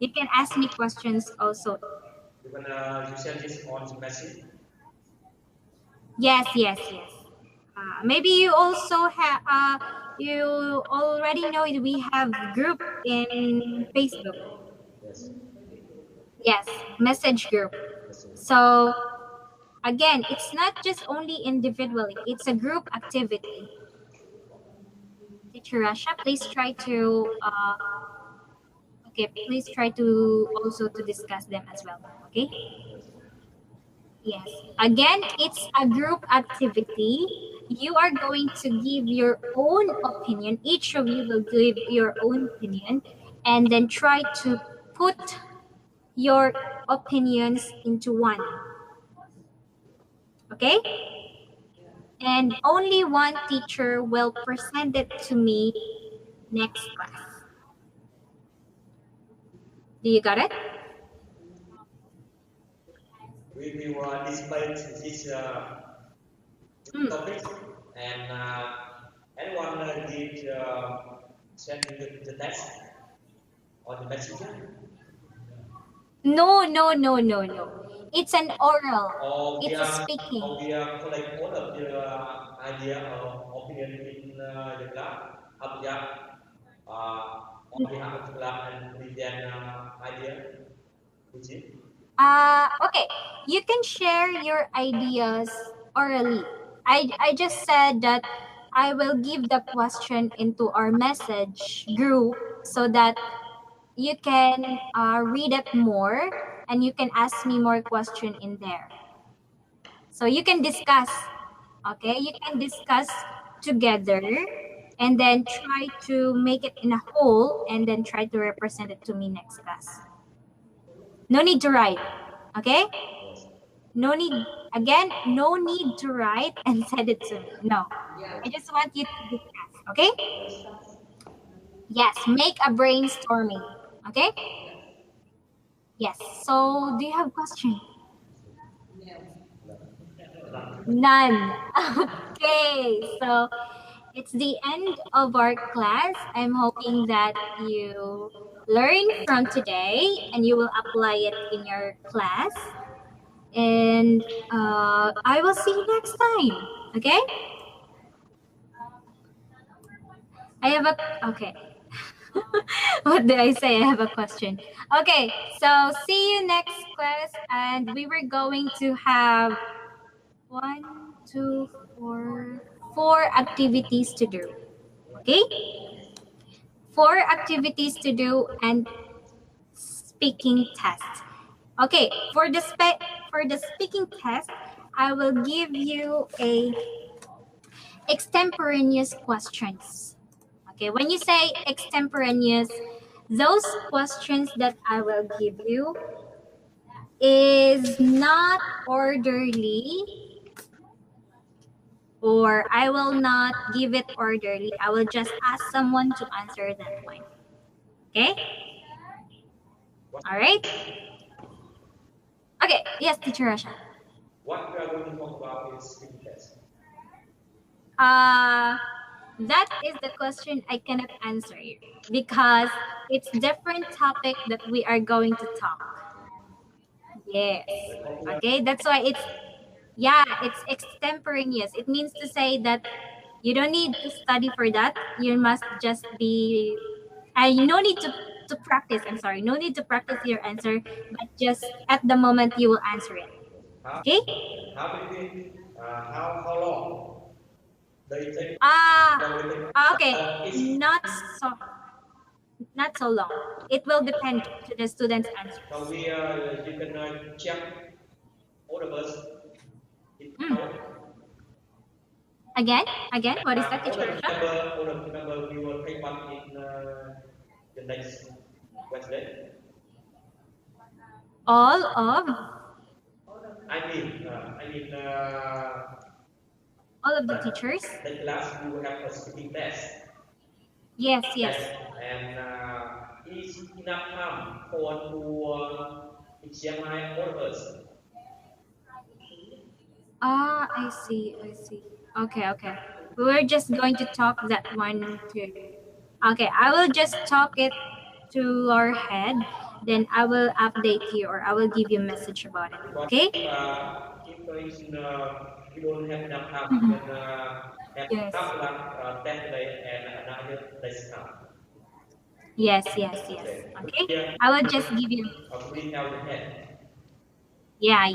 You can ask me questions also. You send this on the message. Yes. Maybe you also have. You already know that we have group in Facebook. Yes. Yes, message group. So again, it's not just only individually, it's a group activity. Teacher Rasha, please try to please try to also to discuss them as well. Okay? Yes. Again, it's a group activity. You are going to give your own opinion. Each of you will give your own opinion and then try to put your opinions into one. Okay? And only one teacher will present it to me next class. Do you got it? We will display this topic and anyone did send the text or the messenger? No. It's an oral. Or It's a speaking. Or we are collect all of the idea or opinion in the class. After that, on behalf of the class and present idea, which is Okay. You can share your ideas orally. I just said that I will give the question into our message group so that you can read it more and you can ask me more question in there. So you can discuss. Okay, you can discuss together and then try to make it in a whole and then try to represent it to me next class. No need to write, okay? No need, again, no need to write and send it to me. No, I just want you to discuss, okay? Yes, make a brainstorming, okay? Yes, so do you have question? None. Okay, so it's the end of our class. I'm hoping that you learn from today and you will apply it in your class. And I will see you next time. Okay? I have a, okay. What did I say? I have a question. Okay, so see you next class. And we were going to have 1, 2, 4, 4 activities to do. Okay? 4 activities to do and speaking test. Okay, for the speaking test, I will give you a extemporaneous questions. Okay, when you say extemporaneous, those questions that I will give you is not orderly, or I will not give it orderly. I will just ask someone to answer that one. Okay? All right? Okay, yes, Teacher Rasha. What we are going to talk about is speaking test. That is the question I cannot answer you because it's different topic that we are going to talk. Yes. Okay, that's why it's, yeah, it's extemporaneous. It means to say that you don't need to study for that. You must just be, no need to practice. I'm sorry, no need to practice your answer, but just at the moment you will answer it. Okay? How many? How long? They take. Okay, not so long. It will depend to the student's answer. So we you can check all of us. Again, what is that, teacher? All of remember we will take part in the next Wednesday. All of. I mean, all of the teachers. The class we will have a speaking test. Yes. And is enough time for to Chiang Mai all of us. I see. Okay. We're just going to talk that one too. Okay, I will just talk it to our head. Then I will update you or I will give you a message about it. Okay? If we don't have enough time, we can have Yes. that day and another day's time. Yes. Okay? I will just give you. Yeah.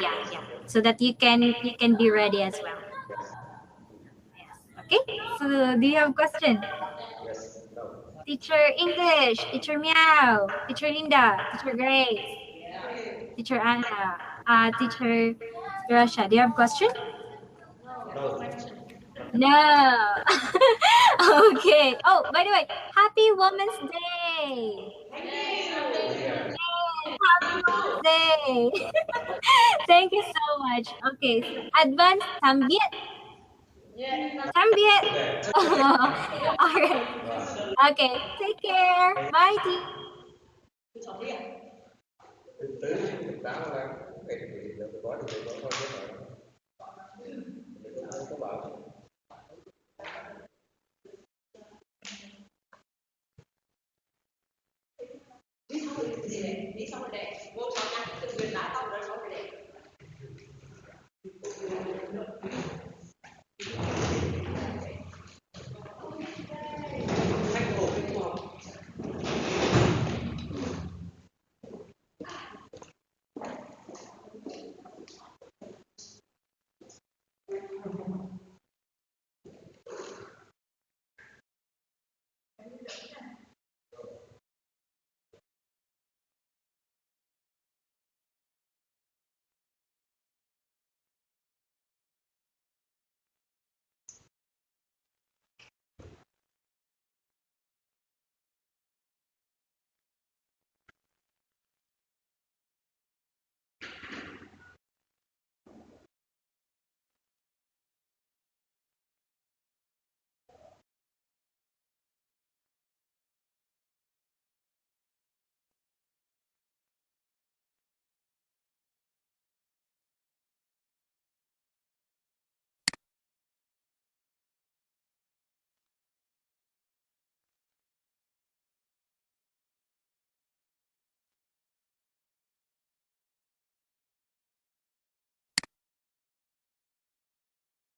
So that you can be ready as well. Yes. Okay? So do you have a question? Yes. No. Teacher English, Teacher Meow, Teacher Linda, Teacher Grace, Teacher Anna, Teacher Rasha. Do you have a question? No. Okay. Oh, by the way, Happy Women's Day. Yes, Happy Women's Day. Thank you so much. Okay, so advance también. También. All right. Okay, take care. Bye, teacher.